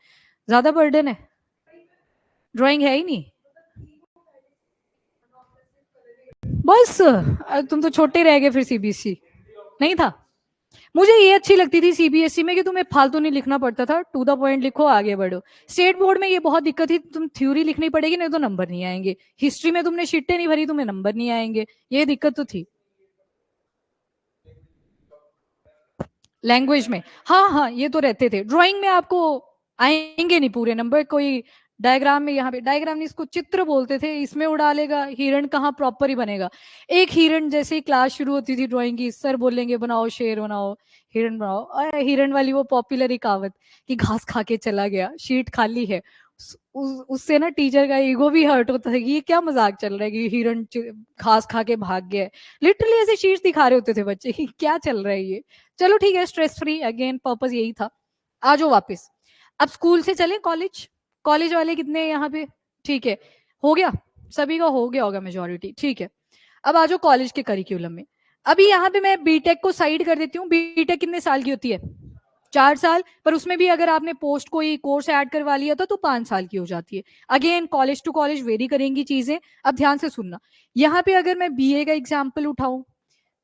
ज्यादा बर्डन है, ड्राइंग है ही नहीं। बस तुम तो छोटे रह गए फिर, सीबीएसई नहीं था। मुझे ये अच्छी लगती थी सीबीएसई में कि तुम्हें फालतू नहीं लिखना पड़ता था, टू द पॉइंट लिखो आगे बढ़ो। स्टेट बोर्ड में ये बहुत दिक्कत थी, तुम थ्योरी लिखनी पड़ेगी नहीं तो नंबर नहीं आएंगे, हिस्ट्री में तुमने शीटें नहीं भरी तुम्हें नंबर नहीं आएंगे, ये दिक्कत तो थी। लैंग्वेज में हाँ हाँ ये तो रहते थे, ड्राइंग में आपको आएंगे नहीं पूरे नंबर, कोई डायग्राम में, यहाँ पे डायग्राम नहीं इसको चित्र बोलते थे, इसमें उड़ा लेगा, हिरण कहाँ प्रॉपर ही बनेगा। एक हिरण जैसे ही क्लास शुरू होती थी ड्राइंग की, सर बोलेंगे बनाओ शेर बनाओ, हिरण बनाओ, और हिरण वाली वो पॉपुलर ही कहावत कि घास खा के चला गया, शीट खाली है, उससे ना टीचर का ईगो भी हर्ट होता था कि ये क्या मजाक चल रहा है कि हिरण घास खा के भाग गया है। लिटरली ऐसे शीट्स दिखा रहे होते थे बच्चे कि क्या चल रहा है ये। चलो ठीक है, स्ट्रेस फ्री, अगेन पर्पस यही था। आ जाओ वापस, अब स्कूल से चले कॉलेज। कॉलेज वाले कितने हैं यहाँ पे? ठीक है, हो गया, सभी का हो गया होगा मेजोरिटी, ठीक है। अब आ जाओ कॉलेज के करिकुलम में। अभी यहाँ पे मैं बीटेक को साइड कर देती हूँ, बीटेक कितने साल की होती है? 4 साल, पर उसमें भी अगर आपने पोस्ट कोई कोर्स ऐड करवा लिया था तो 5 साल की हो जाती है। Again college to college vary करेंगी चीजें। अब ध्यान से सुनना, यहाँ पे अगर मैं बीए का एग्जाम्पल उठाऊं,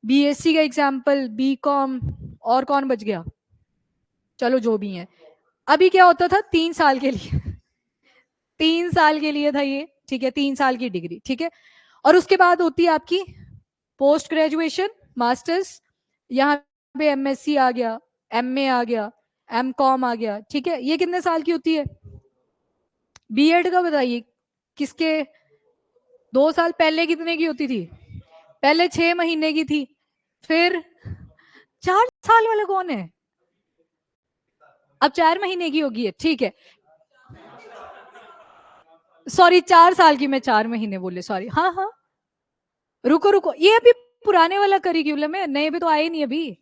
बीएससी का एग्जाम्पल, बीकॉम, और कौन बच गया, चलो जो भी है। अभी क्या होता था, 3 साल के लिए 3 साल के लिए था ये, ठीक है, 3 साल की डिग्री, ठीक है। और उसके बाद होती है आपकी पोस्ट ग्रेजुएशन, मास्टर्स, यहाँ पे एमएससी आ गया, एमए आ गया, एम कॉम आ गया, ठीक है, ये कितने साल की होती है? बीएड का बताइए किसके? 2 साल पहले कितने की होती थी? पहले 6 महीने की थी, फिर 4 साल वाला कौन है? अब 4 महीने की होगी है, ठीक है, सॉरी 4 साल की, मैं 4 महीने बोले, सॉरी, हाँ हाँ, रुको रुको, ये अभी पुराने वाला करिकुलम है, नए पे तो आए नहीं अभी,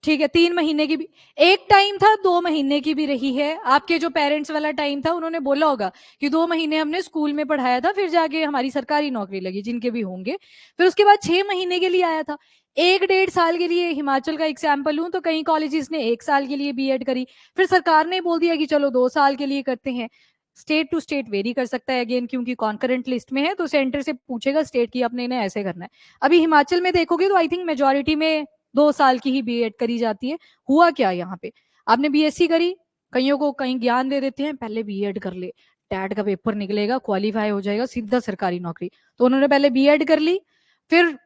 ठीक है, 3 महीने की भी, एक टाइम था 2 महीने की भी रही है, आपके जो पेरेंट्स वाला टाइम था उन्होंने बोला होगा कि 2 महीने हमने स्कूल में पढ़ाया था, फिर जाके हमारी सरकारी नौकरी लगी, जिनके भी होंगे, फिर उसके बाद 6 महीने के लिए आया था। 1 डेढ़ साल के लिए, हिमाचल का एग्जाम्पल लूं तो कई कॉलेजेस ने 1 साल के लिए बीएड करी, फिर सरकार ने बोल दिया कि चलो 2 साल के लिए करते हैं। स्टेट टू स्टेट वेरी कर सकता है अगेन, क्योंकि कॉन्करेंट लिस्ट में है तो सेंटर से पूछेगा स्टेट की अपने इन्हें ऐसे करना है। अभी हिमाचल में देखोगे तो आई थिंक मेजोरिटी में 2 साल की ही बीएड करी जाती है। हुआ क्या यहाँ पे, आपने बीएससी करी, कईयों को कहीं ज्ञान दे देते हैं पहले बीएड कर ले, टैट का पेपर निकलेगा, क्वालिफाई हो जाएगा, सीधा सरकारी नौकरी, तो उन्होंने पहले बीएड कर ली, फिर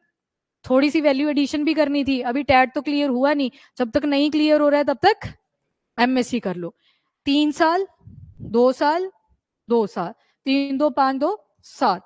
थोड़ी सी वैल्यू एडिशन भी करनी थी, अभी टैट तो क्लियर हुआ नहीं, जब तक नहीं क्लियर हो रहा है तब तक एमएससी कर लो, 3 साल, 2 साल, 2 साल, 3 2 5 2 7,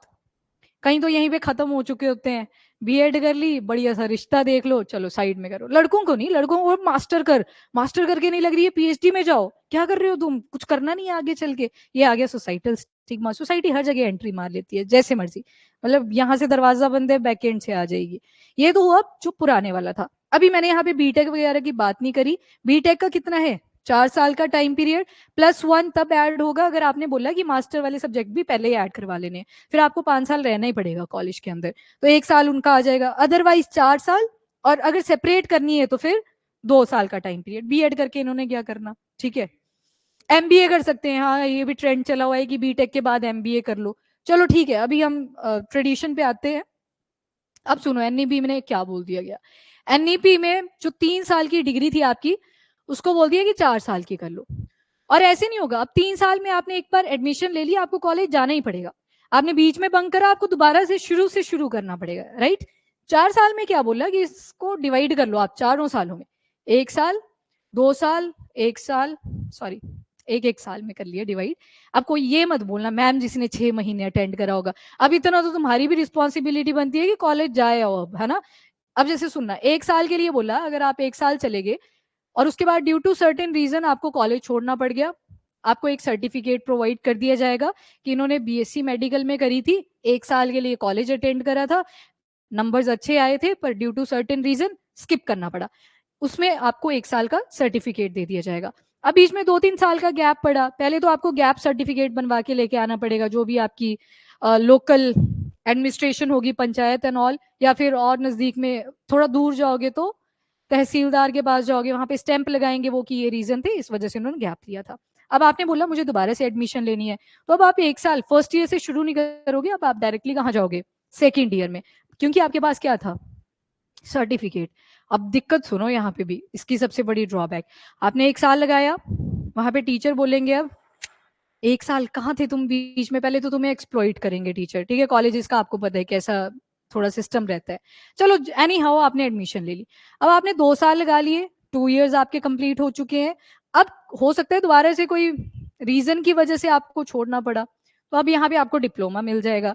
कहीं तो यहीं पे खत्म हो चुके होते हैं। बीएड कर ली, बढ़िया सा रिश्ता देख लो, चलो साइड में करो, लड़कों को नहीं, लड़कों को मास्टर कर, मास्टर करके नहीं लग रही है पीएचडी में जाओ, क्या कर रहे हो तुम, कुछ करना नहीं है आगे चल के, ये आ गया सोसाइटल स्टिग्मा, सोसाइटी हर जगह एंट्री मार लेती है जैसे मर्जी, मतलब यहाँ से दरवाजा बंद है बैक एंड से आ जाएगी। ये तो हुआ जो पुराने वाला था। अभी मैंने यहाँ पे बीटेक वगैरह की बात नहीं करी, बीटेक का कितना है, 4 साल का टाइम पीरियड, +1 तब ऐड होगा अगर आपने बोला कि मास्टर वाले सब्जेक्ट भी पहले ही ऐड करवा लेने, फिर आपको 5 साल रहना ही पड़ेगा कॉलेज के अंदर, तो 1 साल उनका आ जाएगा, अदरवाइज 4 साल, और अगर सेपरेट करनी है तो फिर 2 साल का टाइम पीरियड, बीएड करके इन्होंने क्या करना, ठीक है। एमबीए कर सकते हैं, हाँ ये भी ट्रेंड चला हुआ है कि बीटेक के बाद एमबीए कर लो, चलो ठीक है, अभी हम ट्रेडिशन पे आते हैं। अब सुनो एनईपी में क्या बोल दिया गया, एनईपी में जो 3 साल की डिग्री थी आपकी, उसको बोल दिया कि 4 साल की कर लो, और ऐसे नहीं होगा, अब 3 साल में आपने एक बार एडमिशन ले लिया, आपको कॉलेज जाना ही पड़ेगा, आपने बीच में बंक करा, आपको दोबारा से शुरू करना पड़ेगा, राइट। 4 साल में क्या बोला कि इसको डिवाइड कर लो आप 4 सालों में, 1 साल, 2 साल, 1 साल, सॉरी, एक एक साल में कर लिया डिवाइड। अब कोई ये मत बोलना मैम जिसने 6 महीने अटेंड करा होगा, अब इतना तो तुम्हारी भी रिस्पॉन्सिबिलिटी बनती है कि कॉलेज जाए आओ अब, है ना। अब जैसे सुनना, 1 साल के लिए बोला, अगर आप 1 साल चले गए और उसके बाद ड्यू टू सर्टेन रीजन आपको कॉलेज छोड़ना पड़ गया, आपको एक सर्टिफिकेट प्रोवाइड कर दिया जाएगा कि इन्होंने बीएससी मेडिकल में करी थी, 1 साल के लिए कॉलेज अटेंड करा था, नंबर्स अच्छे आए थे पर due to certain reason skip करना पड़ा, उसमें आपको 1 साल का सर्टिफिकेट दे दिया जाएगा। अब बीच में 2-3 साल का गैप पड़ा, पहले तो आपको गैप सर्टिफिकेट बनवा के लेके आना पड़ेगा, जो भी आपकी लोकल एडमिनिस्ट्रेशन होगी, पंचायत एंड ऑल, या फिर और नजदीक में थोड़ा दूर जाओगे तो तहसीलदार के पास जाओगे, वहां पे स्टैंप लगाएंगे वो कि ये रीजन थे, इस वजह से उन्होंने गैप लिया था। अब आपने बोला मुझे दोबारा से एडमिशन लेनी है, तो अब आप 1 साल फर्स्ट ईयर से शुरू नहीं करोगे, अब आप डायरेक्टली कहाँ जाओगे, सेकेंड ईयर में, क्योंकि आपके पास क्या था, सर्टिफिकेट। अब दिक्कत सुनो यहाँ पे भी, इसकी सबसे बड़ी ड्रॉबैक, आपने 1 साल लगाया, वहां पे टीचर बोलेंगे अब 1 साल कहाँ थे तुम बीच में, पहले तो तुम्हें एक्सप्लॉइट करेंगे टीचर, ठीक है, कॉलेजेस का आपको पता है कैसा थोड़ा सिस्टम रहता है। चलो एनी हाउ आपने एडमिशन ले ली, अब आपने 2 साल लगा लिए, 2 इयर्स आपके कंप्लीट हो चुके हैं, अब हो सकता है दोबारा से कोई रीजन की वजह से आपको छोड़ना पड़ा, तो अब यहाँ पे आपको डिप्लोमा मिल जाएगा,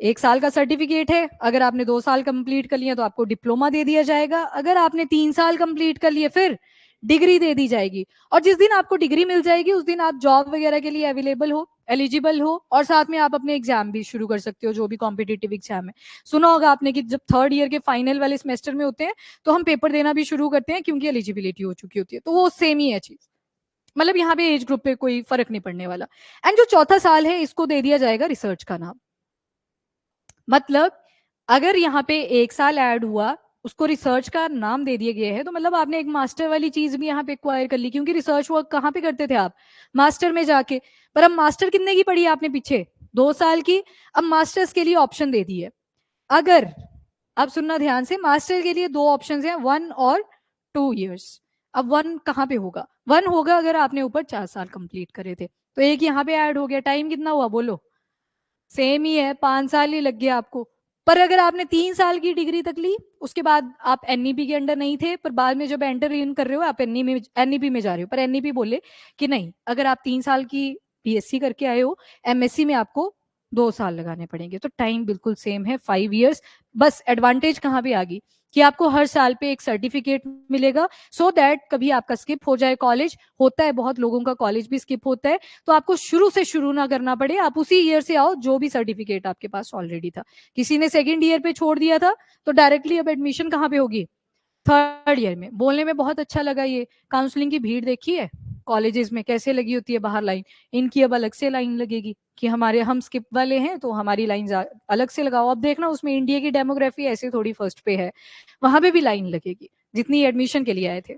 1 साल का सर्टिफिकेट है, अगर आपने 2 साल कंप्लीट कर लिया तो आपको डिप्लोमा दे दिया जाएगा, अगर आपने 3 साल कंप्लीट कर लिए फिर डिग्री दे दी जाएगी, और जिस दिन आपको डिग्री मिल जाएगी उस दिन आप जॉब वगैरह के लिए अवेलेबल हो, एलिजिबल हो, और साथ में आप अपने एग्जाम भी शुरू कर सकते हो, जो भी कॉम्पिटेटिव एग्जाम है। सुना होगा आपने कि जब थर्ड ईयर के फाइनल वाले सेमेस्टर में होते हैं तो हम पेपर देना भी शुरू करते हैं, क्योंकि एलिजिबिलिटी हो चुकी होती है, तो वो सेम ही है चीज, मतलब यहाँ पे एज ग्रुप पे कोई फर्क नहीं पड़ने वाला। एंड जो चौथा साल है इसको दे दिया जाएगा रिसर्च का नाम, मतलब अगर यहाँ पे 1 साल ऐड हुआ, उसको रिसर्च का नाम दे दिया गया है, तो मतलब आपने एक मास्टर वाली चीज भी यहाँ पे एक्वायर कर ली, क्योंकि रिसर्च वर्क कहाँ पे करते थे आप, मास्टर में जाके। पर अब मास्टर कितने की पड़ी आपने पीछे, 2 साल की, अब मास्टर्स के लिए ऑप्शन दे दी है, अगर, अब सुनना ध्यान से, मास्टर के लिए 2 ऑप्शन हैं, 1 और 2 इयर्स। अब 1 कहाँ पे होगा, 1 होगा अगर आपने ऊपर 4 साल कंप्लीट करे थे, तो एक यहाँ पे ऐड हो गया, टाइम कितना हुआ बोलो, सेम ही है, 5 साल ही लग गया आपको। पर अगर आपने 3 साल की डिग्री तक ली, उसके बाद आप एनईपी के अंडर नहीं थे, पर बाद में जब एंटर इन कर रहे हो आप एनईपी में जा रहे हो, पर एनईपी बोले कि नहीं, अगर आप 3 साल की बीएससी करके आए हो, एमएससी में आपको 2 साल लगाने पड़ेंगे, तो टाइम बिल्कुल सेम है, 5 इयर्स। बस एडवांटेज कहाँ पे आ गई कि आपको हर साल पे एक सर्टिफिकेट मिलेगा, सो दैट कभी आपका स्किप हो जाए कॉलेज, होता है बहुत लोगों का कॉलेज भी स्किप होता है, तो आपको शुरू से शुरू ना करना पड़े, आप उसी ईयर से आओ जो भी सर्टिफिकेट आपके पास ऑलरेडी था। किसी ने सेकेंड ईयर पे छोड़ दिया था तो डायरेक्टली अब एडमिशन कहाँ पे होगी, थर्ड ईयर में। बोलने में बहुत अच्छा लगा, ये काउंसलिंग की भीड़ देखी है कॉलेजेस में कैसे लगी होती है बाहर लाइन, इनकी अब अलग से लाइन लगेगी कि हमारे हम स्किप वाले हैं तो हमारी लाइन अलग से लगाओ। अब देखना उसमें इंडिया की डेमोग्राफी ऐसे थोड़ी फर्स्ट पे है, वहां पे भी लाइन लगेगी जितनी एडमिशन के लिए आए थे।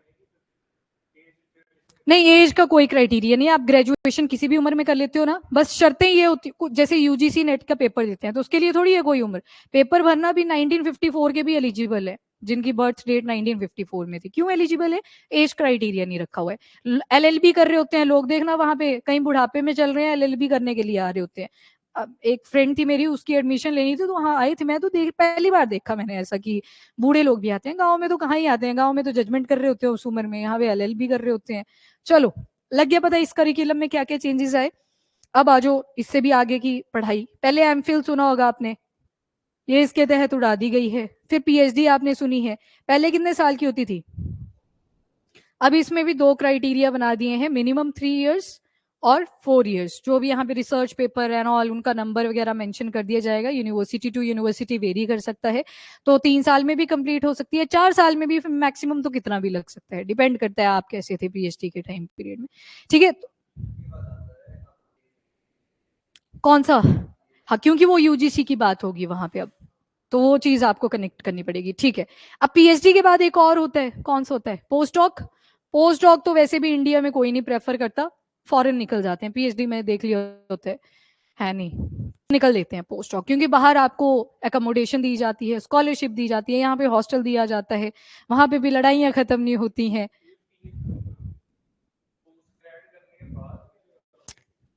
नहीं, एज का कोई क्राइटेरिया नहीं, आप ग्रेजुएशन किसी भी उम्र में कर लेते हो ना, बस शर्तें ये होती, जैसे यूजीसी नेट का पेपर देते हैं तो उसके लिए थोड़ी है कोई उम्र, पेपर भरना भी 1954 के भी एलिजिबल है, जिनकी बर्थ डेट 1954 में थी। क्यों एलिजिबल है, एज क्राइटेरिया नहीं रखा हुआ है। एलएलबी कर रहे होते हैं लोग, देखना वहां पे कहीं बुढ़ापे में चल रहे हैं, एलएलबी करने के लिए आ रहे होते हैं। अब एक फ्रेंड थी मेरी, उसकी एडमिशन लेनी थी तो वहां आई थी, मैं तो पहली बार देखा मैंने ऐसा कि बूढ़े लोग भी आते हैं। गाँव में तो कहाँ ही आते हैं, गाँव में तो जजमेंट कर रहे होते हैं उस उम्र में, यहाँ पे एलएलबी कर रहे होते हैं। चलो, लग गया पता इस करिकुलम में क्या क्या चेंजेस आए। अब आ जाओ इससे भी आगे की पढ़ाई, पहले एमफिल सुना होगा आपने, ये इसके तहत उड़ा दी गई है। फिर पीएचडी आपने सुनी है, पहले कितने साल की होती थी, अब इसमें भी दो क्राइटेरिया बना दिए हैं, मिनिमम 3 इयर्स और 4 इयर्स। जो भी यहाँ पे रिसर्च पेपर एंड ऑल, उनका नंबर वगैरह मेंशन कर दिया जाएगा, यूनिवर्सिटी टू यूनिवर्सिटी वेरी कर सकता है, तो 3 साल में भी कंप्लीट हो सकती है, 4 साल में भी, मैक्सिमम तो कितना भी लग सकता है, डिपेंड करता है आप कैसे थे पीएचडी के टाइम पीरियड में। ठीक है, कौन सा, हाँ क्योंकि वो यूजीसी की बात होगी वहां पे अब, तो वो चीज आपको कनेक्ट करनी पड़ेगी। ठीक है, अब पीएचडी के बाद एक और होता है, कौन सा होता है, पोस्ट डॉक। पोस्ट डॉक तो वैसे भी इंडिया में कोई नहीं प्रेफर करता, फॉरेन निकल जाते हैं, पीएचडी में देख लिया होता है नहीं, निकल देते हैं पोस्ट डॉक, क्योंकि बाहर आपको एकोमोडेशन दी जाती है, स्कॉलरशिप दी जाती है, यहाँ पे हॉस्टल दिया जाता है, वहां पे भी लड़ाइयाँ खत्म नहीं होती हैं।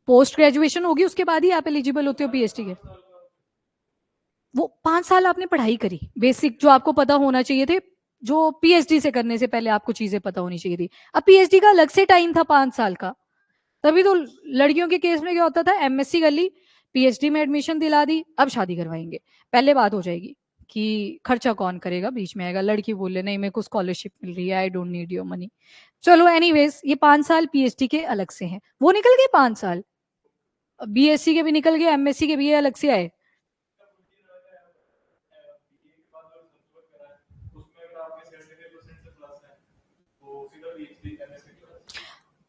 पोस्ट ग्रेजुएशन होगी उसके बाद ही आप एलिजिबल होते हो पीएचडी के। वो 5 साल आपने पढ़ाई करी, बेसिक जो आपको पता होना चाहिए थे, जो पीएचडी से करने से पहले आपको चीजें पता होनी चाहिए थी। अब पीएचडी का अलग से टाइम था 5 साल का, तभी तो लड़कियों के केस में क्या होता था, एमएससी कर ली, पीएचडी में एडमिशन दिला दी, अब शादी करवाएंगे, पहले बात हो जाएगी कि खर्चा कौन करेगा, बीच में आएगा लड़की बोले नहीं मेरे को स्कॉलरशिप मिल रही है, I don't need your money. चलो एनीवेज, ये 5 साल पीएचडी के अलग से हैं, वो निकल गए 5 साल, बीएससी के भी निकल गए, एमएससी के भी ये अलग से आए।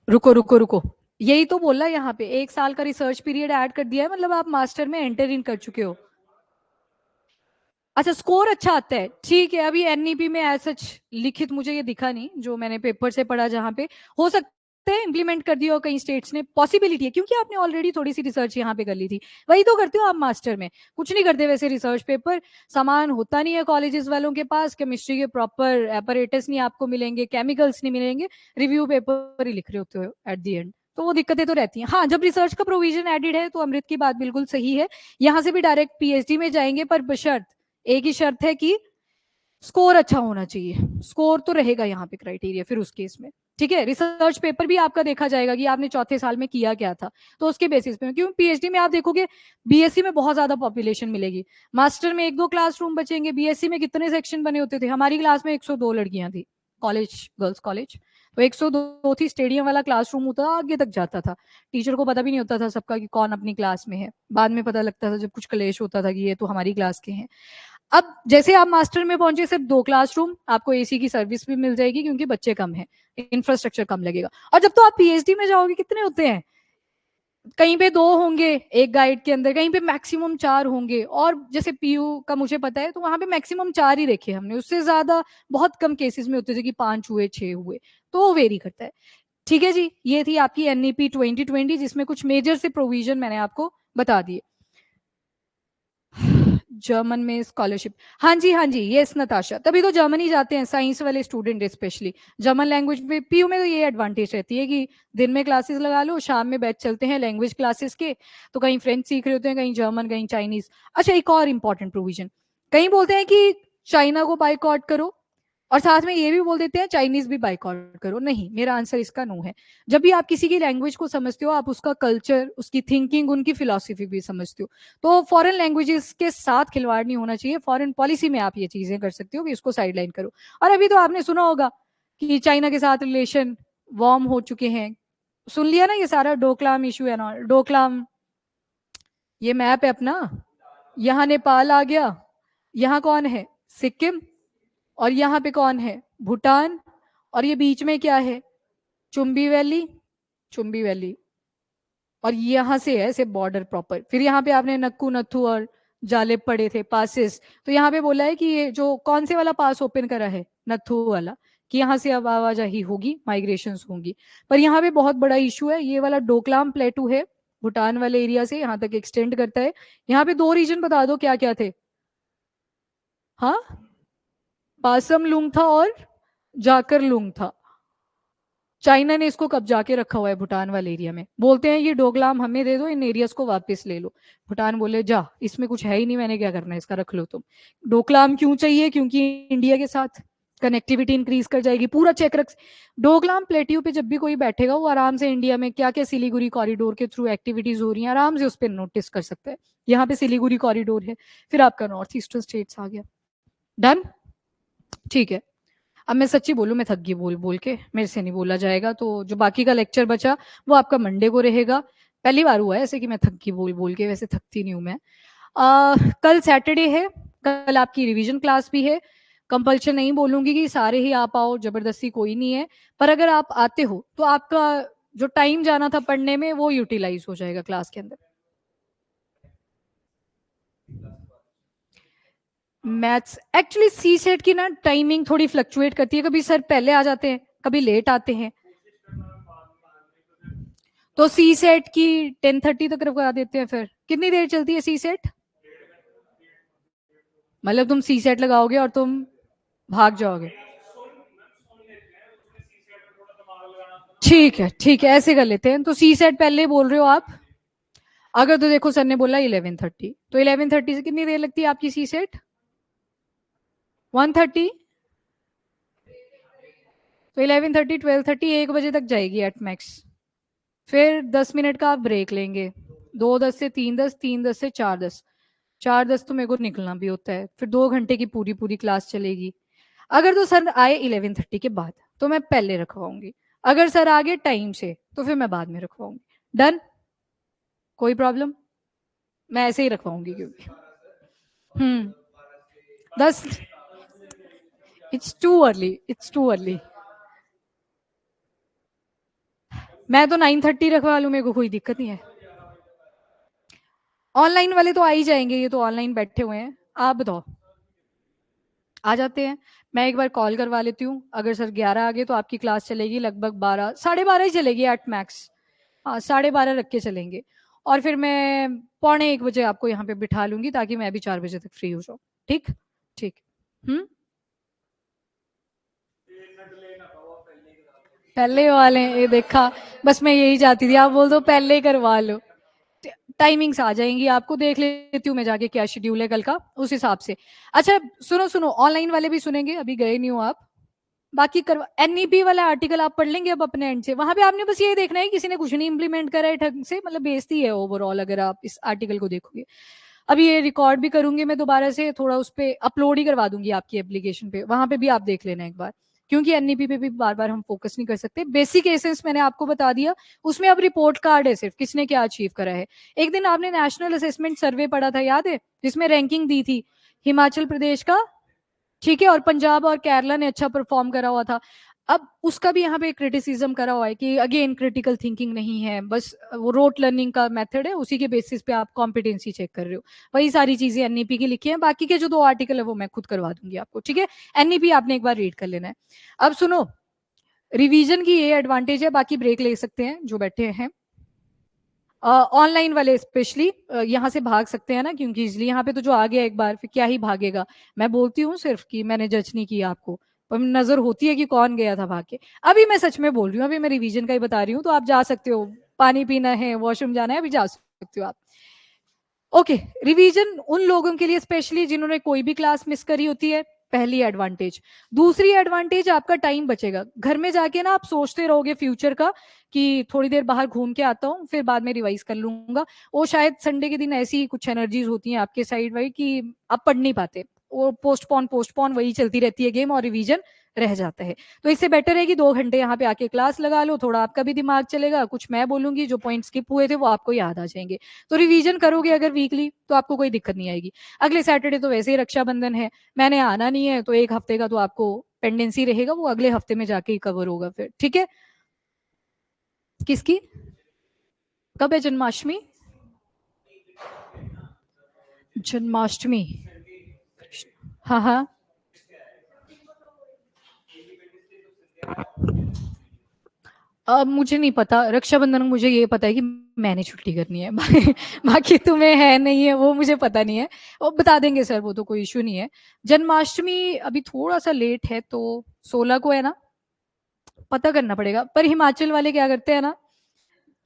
रुको रुको रुको, यही तो बोला यहाँ पे, 1 साल का रिसर्च पीरियड ऐड कर दिया है, मतलब आप मास्टर में एंटर इन कर चुके हो। अच्छा, स्कोर अच्छा आता है, ठीक है, अभी एनईपी में ऐसा लिखित मुझे ये दिखा नहीं, जो मैंने पेपर से पढ़ा जहाँ पे, हो सकता है इंप्लीमेंट कर दिया हो कई स्टेट्स ने, पॉसिबिलिटी है, क्योंकि आपने ऑलरेडी थोड़ी सी रिसर्च यहाँ पे कर ली थी, वही तो करते हो आप मास्टर में, कुछ नहीं करते वैसे, रिसर्च पेपर सामान होता नहीं है कॉलेजेस वालों के पास, केमिस्ट्री के प्रॉपर एपरेटस नहीं आपको मिलेंगे, केमिकल्स नहीं मिलेंगे, रिव्यू पेपर ही लिख रहे होते हो एट दी एंड, तो वो दिक्कतें तो रहती हैं। हाँ, जब रिसर्च का प्रोविजन एडिड है तो अमृत की बात बिल्कुल सही है, यहाँ से भी डायरेक्ट पीएचडी में जाएंगे, पर बशर्त, एक ही शर्त है कि स्कोर अच्छा होना चाहिए, स्कोर तो रहेगा यहाँ पे क्राइटेरिया फिर उस केस में। ठीक है, रिसर्च पेपर भी आपका देखा जाएगा कि आपने चौथे साल में किया क्या था, तो उसके बेसिस पे, क्यों पीएचडी में आप देखोगे बीएससी में बहुत ज्यादा पॉपुलेशन मिलेगी, मास्टर में 1-2 क्लासरूम बचेंगे, बीएससी में कितने सेक्शन बने होते थे, हमारी क्लास में 102 लड़कियां थी, कॉलेज, गर्ल्स कॉलेज, तो 102 थी, स्टेडियम वाला क्लासरूम होता, आगे तक जाता था, टीचर को पता भी नहीं होता था सबका कि कौन अपनी क्लास में है, बाद में पता लगता था जब कुछ क्लेश होता था कि ये तो हमारी क्लास के हैं। अब जैसे आप मास्टर में पहुंचे, सिर्फ 2 क्लासरूम, आपको एसी की सर्विस भी मिल जाएगी क्योंकि बच्चे कम हैं, इंफ्रास्ट्रक्चर कम लगेगा। और जब तो आप पीएचडी में जाओगे कितने होते हैं, कहीं पे 2 होंगे एक गाइड के अंदर, कहीं पे मैक्सिमम 4 होंगे, और जैसे पीयू का मुझे पता है तो वहां पे मैक्सिमम 4 ही देखे हमने, उससे ज्यादा बहुत कम केसेस में होते थे कि 5 हुए 6 हुए, तो वो वेरी करता है। ठीक है जी, ये थी आपकी एनईपी 2020, जिसमें कुछ मेजर से प्रोविजन मैंने आपको बता दिए। जर्मन में स्कॉलरशिप, हाँ जी हाँ जी, यस नताशा, तभी तो जर्मनी जाते हैं साइंस वाले स्टूडेंट, स्पेशली जर्मन लैंग्वेज में। पीयू में तो ये एडवांटेज रहती है कि दिन में क्लासेस लगा लो, शाम में बैच चलते हैं लैंग्वेज क्लासेस के, तो कहीं फ्रेंच सीख रहे होते हैं, कहीं जर्मन, कहीं चाइनीज। अच्छा, एक और इंपॉर्टेंट प्रोविजन, कहीं बोलते हैं कि चाइना को बाइकआउट करो, और साथ में ये भी बोल देते हैं चाइनीज भी बाइकआउट करो। नहीं, मेरा आंसर इसका नो है। जब भी आप किसी की लैंग्वेज को समझते हो, आप उसका कल्चर, उसकी थिंकिंग, उनकी फिलॉसफी भी समझते हो। तो फॉरेन लैंग्वेजेस के साथ खिलवाड़ नहीं होना चाहिए। फॉरेन पॉलिसी में आप ये चीजें कर सकते हो कि इसको साइडलाइन करो। और अभी तो आपने सुना होगा कि चाइना के साथ रिलेशन वार्म हो चुके हैं। सुन लिया ना ये सारा डोकलाम इशू है ना। डोकलाम, ये मैप है अपना, यहाँ नेपाल आ गया, यहाँ कौन है, सिक्किम, और यहाँ पे कौन है, भूटान, और ये बीच में क्या है, चुम्बी वैली, चुम्बी वैली, और यहाँ से है ऐसे बॉर्डर प्रॉपर। फिर यहाँ पे आपने नक्कू नथु और जालिब पड़े थे पासेस। तो यहाँ पे बोला है कि ये जो कौन से वाला पास ओपन करा है, नथु वाला, कि यहाँ से अब आवाजाही होगी, माइग्रेशन होंगी। पर यहाँ पे बहुत बड़ा इशू है, ये वाला डोकलाम प्लेटू है, भूटान वाले एरिया से यहाँ तक एक्सटेंड करता है। यहाँ पे दो रीजन बता दो क्या क्या थे। हाँ, पासम लुंग था और जाकर लुंग था। चाइना ने इसको कब्जा के रखा हुआ है भूटान वाले एरिया में। बोलते हैं ये डोकलाम हमें दे दो, इन एरियाज को वापस ले लो। भूटान बोले जा, इसमें कुछ है ही नहीं, मैंने क्या करना है इसका, रख लो तुम। डोकलाम क्यों चाहिए, क्योंकि इंडिया के साथ कनेक्टिविटी इंक्रीज कर जाएगी, पूरा चेक रख। डोकलाम प्लेट्यू पे जब भी कोई बैठेगा वो आराम से इंडिया में क्या क्या सिलीगुड़ी कॉरिडोर के थ्रू एक्टिविटीज हो रही हैं आराम से उस पर नोटिस कर सकता है। यहाँ पे सिलीगुड़ी कॉरिडोर है, फिर आपका नॉर्थ ईस्टर्न स्टेट्स आ गया। डन, ठीक है। अब मैं सच्ची बोलूं, मैं थक गई बोल बोल के, मेरे से नहीं बोला जाएगा। तो जो बाकी का लेक्चर बचा वो आपका मंडे को रहेगा। पहली बार हुआ है ऐसे कि मैं थक गई बोल बोल के, वैसे थकती नहीं हूं मैं। कल सैटरडे है, कल आपकी रिवीजन क्लास भी है। कंपल्शन नहीं बोलूंगी कि सारे ही आप आओ, जबरदस्ती कोई नहीं है। पर अगर आप आते हो तो आपका जो टाइम जाना था पढ़ने में वो यूटिलाइज हो जाएगा क्लास के अंदर। मैथ्स एक्चुअली सी सेट की ना टाइमिंग थोड़ी फ्लक्चुएट करती है, कभी सर पहले आ जाते हैं, कभी लेट आते हैं। तो सी सेट की 10:30 तक रखवा देते हैं। फिर कितनी देर चलती है सी सेट? मतलब तुम सी सेट लगाओगे और तुम भाग जाओगे? ठीक है ठीक है, ऐसे कर लेते हैं। तो सी सेट पहले बोल रहे हो आप? अगर तो देखो सर ने बोला 11:30, तो 11:30 से कितनी देर लगती है आपकी सी सेट? 1:30। तो 11:30, 12:30, 1 बजे तक जाएगी एट मैक्स। फिर 10 मिनट का आप ब्रेक लेंगे, 2:10 से 3:10, 3:10 से 4:10। 4:10 तो मेरे को निकलना भी होता है। फिर 2 घंटे की पूरी पूरी क्लास चलेगी। अगर तो सर आए 11:30 के बाद तो मैं पहले रखवाऊंगी। अगर सर आ गए टाइम से तो फिर मैं बाद में रखवाऊंगी। डन, कोई प्रॉब्लम? मैं ऐसे ही रखवाऊंगी क्योंकि 10, it's too early, it's too early. मैं तो 9:30 रखवा लूँ, मेरे को कोई दिक्कत नहीं है। ऑनलाइन वाले तो आ ही जाएंगे, ये तो ऑनलाइन बैठे हुए हैं। आप बताओ, आ जाते हैं? मैं एक बार कॉल करवा लेती हूँ। अगर सर 11 आ गए तो आपकी क्लास चलेगी लगभग 12, 12:30 ही चलेगी एट मैक्स। हाँ, 12:30 रख के चलेंगे। और फिर मैं 12:45 आपको यहाँ पे बिठा लूंगी ताकि मैं भी 4 बजे तक फ्री हो जाऊँ। ठीक ठीक। हम्म, पहले वाले ये देखा, बस मैं यही चाहती थी आप बोल दो पहले ही करवा लो। टाइमिंग्स आ जाएंगी, आपको देख लेती हूँ मैं जाके क्या शेड्यूल है कल का, उस हिसाब से। अच्छा सुनो सुनो, ऑनलाइन वाले भी सुनेंगे, अभी गए नहीं हो आप। बाकी करवा एनईपी वाला आर्टिकल आप पढ़ लेंगे अब अपने एंड से। वहां पे आपने बस ये देखना है किसी ने कुछ नहीं इंप्लीमेंट करा है ढंग से, मतलब बेइज्जती है ओवरऑल अगर आप इस आर्टिकल को देखोगे। अभी ये रिकॉर्ड भी करूंगी मैं दोबारा से, थोड़ा उस पर अपलोड ही करवा दूंगी आपकी एप्लीकेशन पे, वहां पे भी आप देख लेना एक बार। क्योंकि एनईपी पे भी बार बार हम फोकस नहीं कर सकते। बेसिक एसेंस मैंने आपको बता दिया, उसमें अब रिपोर्ट कार्ड है सिर्फ, किसने क्या अचीव करा है। एक दिन आपने नेशनल असेसमेंट सर्वे पढ़ा था, याद है, जिसमें रैंकिंग दी थी हिमाचल प्रदेश का, ठीक है, और पंजाब और केरला ने अच्छा परफॉर्म करा हुआ था। अब उसका भी यहाँ पे क्रिटिसिज्म करा हुआ है कि अगेन क्रिटिकल थिंकिंग नहीं है, बस वो रोट लर्निंग का मेथड है, उसी के बेसिस पे आप कॉम्पिटेंसी चेक कर रहे हो। वही सारी चीजें एनईपी की लिखी हैं, बाकी के जो 2 आर्टिकल है वो मैं खुद करवा दूंगी आपको, ठीक है। एनईपी आपने एक बार रीड कर लेना है। अब सुनो, रिवीजन की ये एडवांटेज है, बाकी ब्रेक ले सकते हैं जो बैठे हैं। ऑनलाइन वाले स्पेशली यहाँ से भाग सकते हैं ना, क्योंकि इसलिए यहाँ पे तो जो आ गया एक बार फिर क्या ही भागेगा। मैं बोलती हूँ सिर्फ कि मैंने जज नहीं किया आपको, पर नजर होती है कि कौन गया था भाग के। अभी मैं सच में बोल रही हूँ, अभी मैं रिवीजन का ही बता रही हूँ, तो आप जा सकते हो। पानी पीना है, वॉशरूम जाना है, अभी जा सकते हो आप। ओके, रिवीजन उन लोगों के लिए स्पेशली जिन्होंने कोई भी क्लास मिस करी होती है, पहली एडवांटेज। दूसरी एडवांटेज, आपका टाइम बचेगा। घर में जाके ना आप सोचते रहोगे फ्यूचर का कि थोड़ी देर बाहर घूम के आता हूँ, फिर बाद में रिवाइज कर लूंगा। वो शायद संडे के दिन ऐसी ही कुछ एनर्जीज होती हैं आपके साइड वाई कि आप पढ़ नहीं पाते, वो पोस्टपोन पोस्टपोन वही चलती रहती है गेम, और रिवीजन रह जाता है। तो इससे बेटर है कि 2 घंटे यहाँ पे आके क्लास लगा लो, थोड़ा आपका भी दिमाग चलेगा, कुछ मैं बोलूंगी, जो पॉइंट स्किप हुए थे वो आपको याद आ जाएंगे। तो रिवीजन करोगे अगर वीकली तो आपको कोई दिक्कत नहीं आएगी। अगले सैटरडे तो वैसे ही रक्षाबंधन है, मैंने आना नहीं है, तो 1 हफ्ते का तो आपको पेंडेंसी रहेगा, वो अगले हफ्ते में जाके ही कवर होगा फिर, ठीक है। किसकी? कब है जन्माष्टमी? जन्माष्टमी, हाँ हाँ। अब मुझे नहीं पता, रक्षाबंधन में मुझे ये पता है कि मैंने छुट्टी करनी है। बाकी तुम्हें है नहीं है वो मुझे पता नहीं है, वो बता देंगे सर, वो तो कोई इशू नहीं है। जन्माष्टमी अभी थोड़ा सा लेट है, तो 16 को है ना, पता करना पड़ेगा। पर हिमाचल वाले क्या करते हैं ना,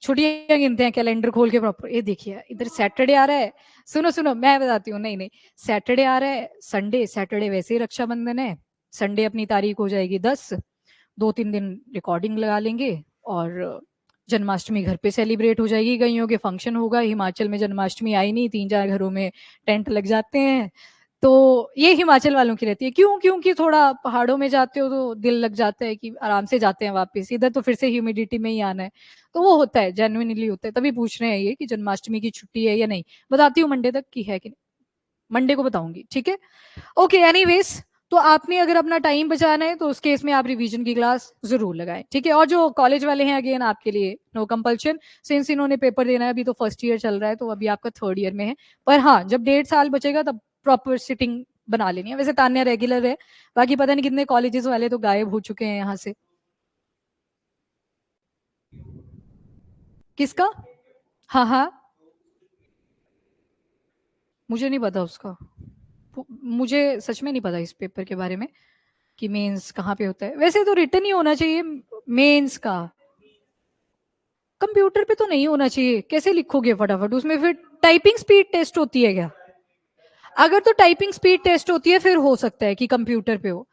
छुट्टियां गिनते हैं कैलेंडर खोल के प्रॉपर, ये देखिए इधर सैटरडे आ रहा है। सुनो सुनो मैं बताती हूँ, नहीं नहीं, सैटरडे आ रहा है, संडे, सैटरडे वैसे ही रक्षाबंधन है, संडे अपनी तारीख हो जाएगी 10, 2-3 दिन रिकॉर्डिंग लगा लेंगे, और जन्माष्टमी घर पे सेलिब्रेट हो जाएगी। कईयों के फंक्शन होगा, हिमाचल में जन्माष्टमी आई नहीं, 3-4 घरों में टेंट लग जाते हैं। तो ये हिमाचल वालों की रहती है, क्यों? क्योंकि थोड़ा पहाड़ों में जाते हो तो दिल लग जाता है कि आराम से जाते हैं वापस, इधर तो फिर से ह्यूमिडिटी में ही आना है। तो वो होता है, जेन्युइनली होता है, तभी पूछ रहे हैं ये कि जन्माष्टमी की छुट्टी है या नहीं। बताती हूँ मंडे तक की है कि नहीं, मंडे को बताऊंगी, ठीक है। ओके, एनीवेज, तो आपने अगर अपना टाइम बचाना है तो उस केस में आप रिवीजन की क्लास जरूर लगाएं, ठीक है। और जो कॉलेज वाले हैं, अगेन आपके लिए नो कंपल्शन, सिंस इन्होंने पेपर देना है, अभी तो फर्स्ट ईयर चल रहा है, तो अभी आपका थर्ड ईयर में है। पर हाँ, जब 1.5 साल बचेगा तब प्रॉपर सिटिंग बना लेनी है। वैसे तान्या रेगुलर है, बाकी पता नहीं कितने कॉलेजेस वाले तो गायब हो चुके हैं यहाँ से। किसका? हाँ हाँ, मुझे नहीं पता उसका, मुझे सच में नहीं पता इस पेपर के बारे में कि मेंस कहाँ पे होता है। वैसे तो रिटर्न ही होना चाहिए मेंस का, कंप्यूटर पे तो नहीं होना चाहिए, कैसे लिखोगे फटाफट उसमें? फिर टाइपिंग स्पीड टेस्ट होती है क्या? अगर तो टाइपिंग स्पीड टेस्ट होती है फिर हो सकता है कि कंप्यूटर पे हो।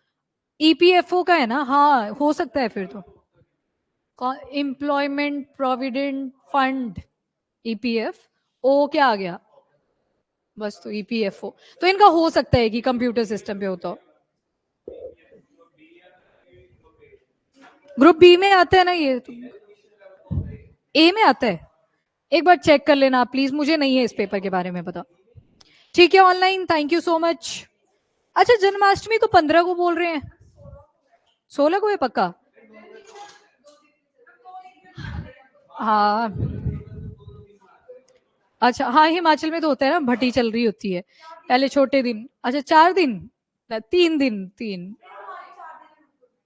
ईपीएफओ का है ना, हाँ हो सकता है फिर तो। एम्प्लॉयमेंट प्रोविडेंट फंड, ईपीएफ, ओ क्या आ गया, बस तो ईपीएफओ, तो इनका हो सकता है कि कंप्यूटर सिस्टम पे होता हो। ग्रुप बी में आता है ना ये तो, ए में आता है। एक बार चेक कर लेना प्लीज, मुझे नहीं है इस पेपर के बारे में पता। ठीक है online, thank you so much. अच्छा, जन्माष्टमी तो 15 को बोल रहे हैं, 16 को है पक्का? हाँ, अच्छा हाँ, हिमाचल में तो होता है ना, भट्टी चल रही होती है पहले छोटे दिन। अच्छा 4 दिन, 3 दिन, तीन,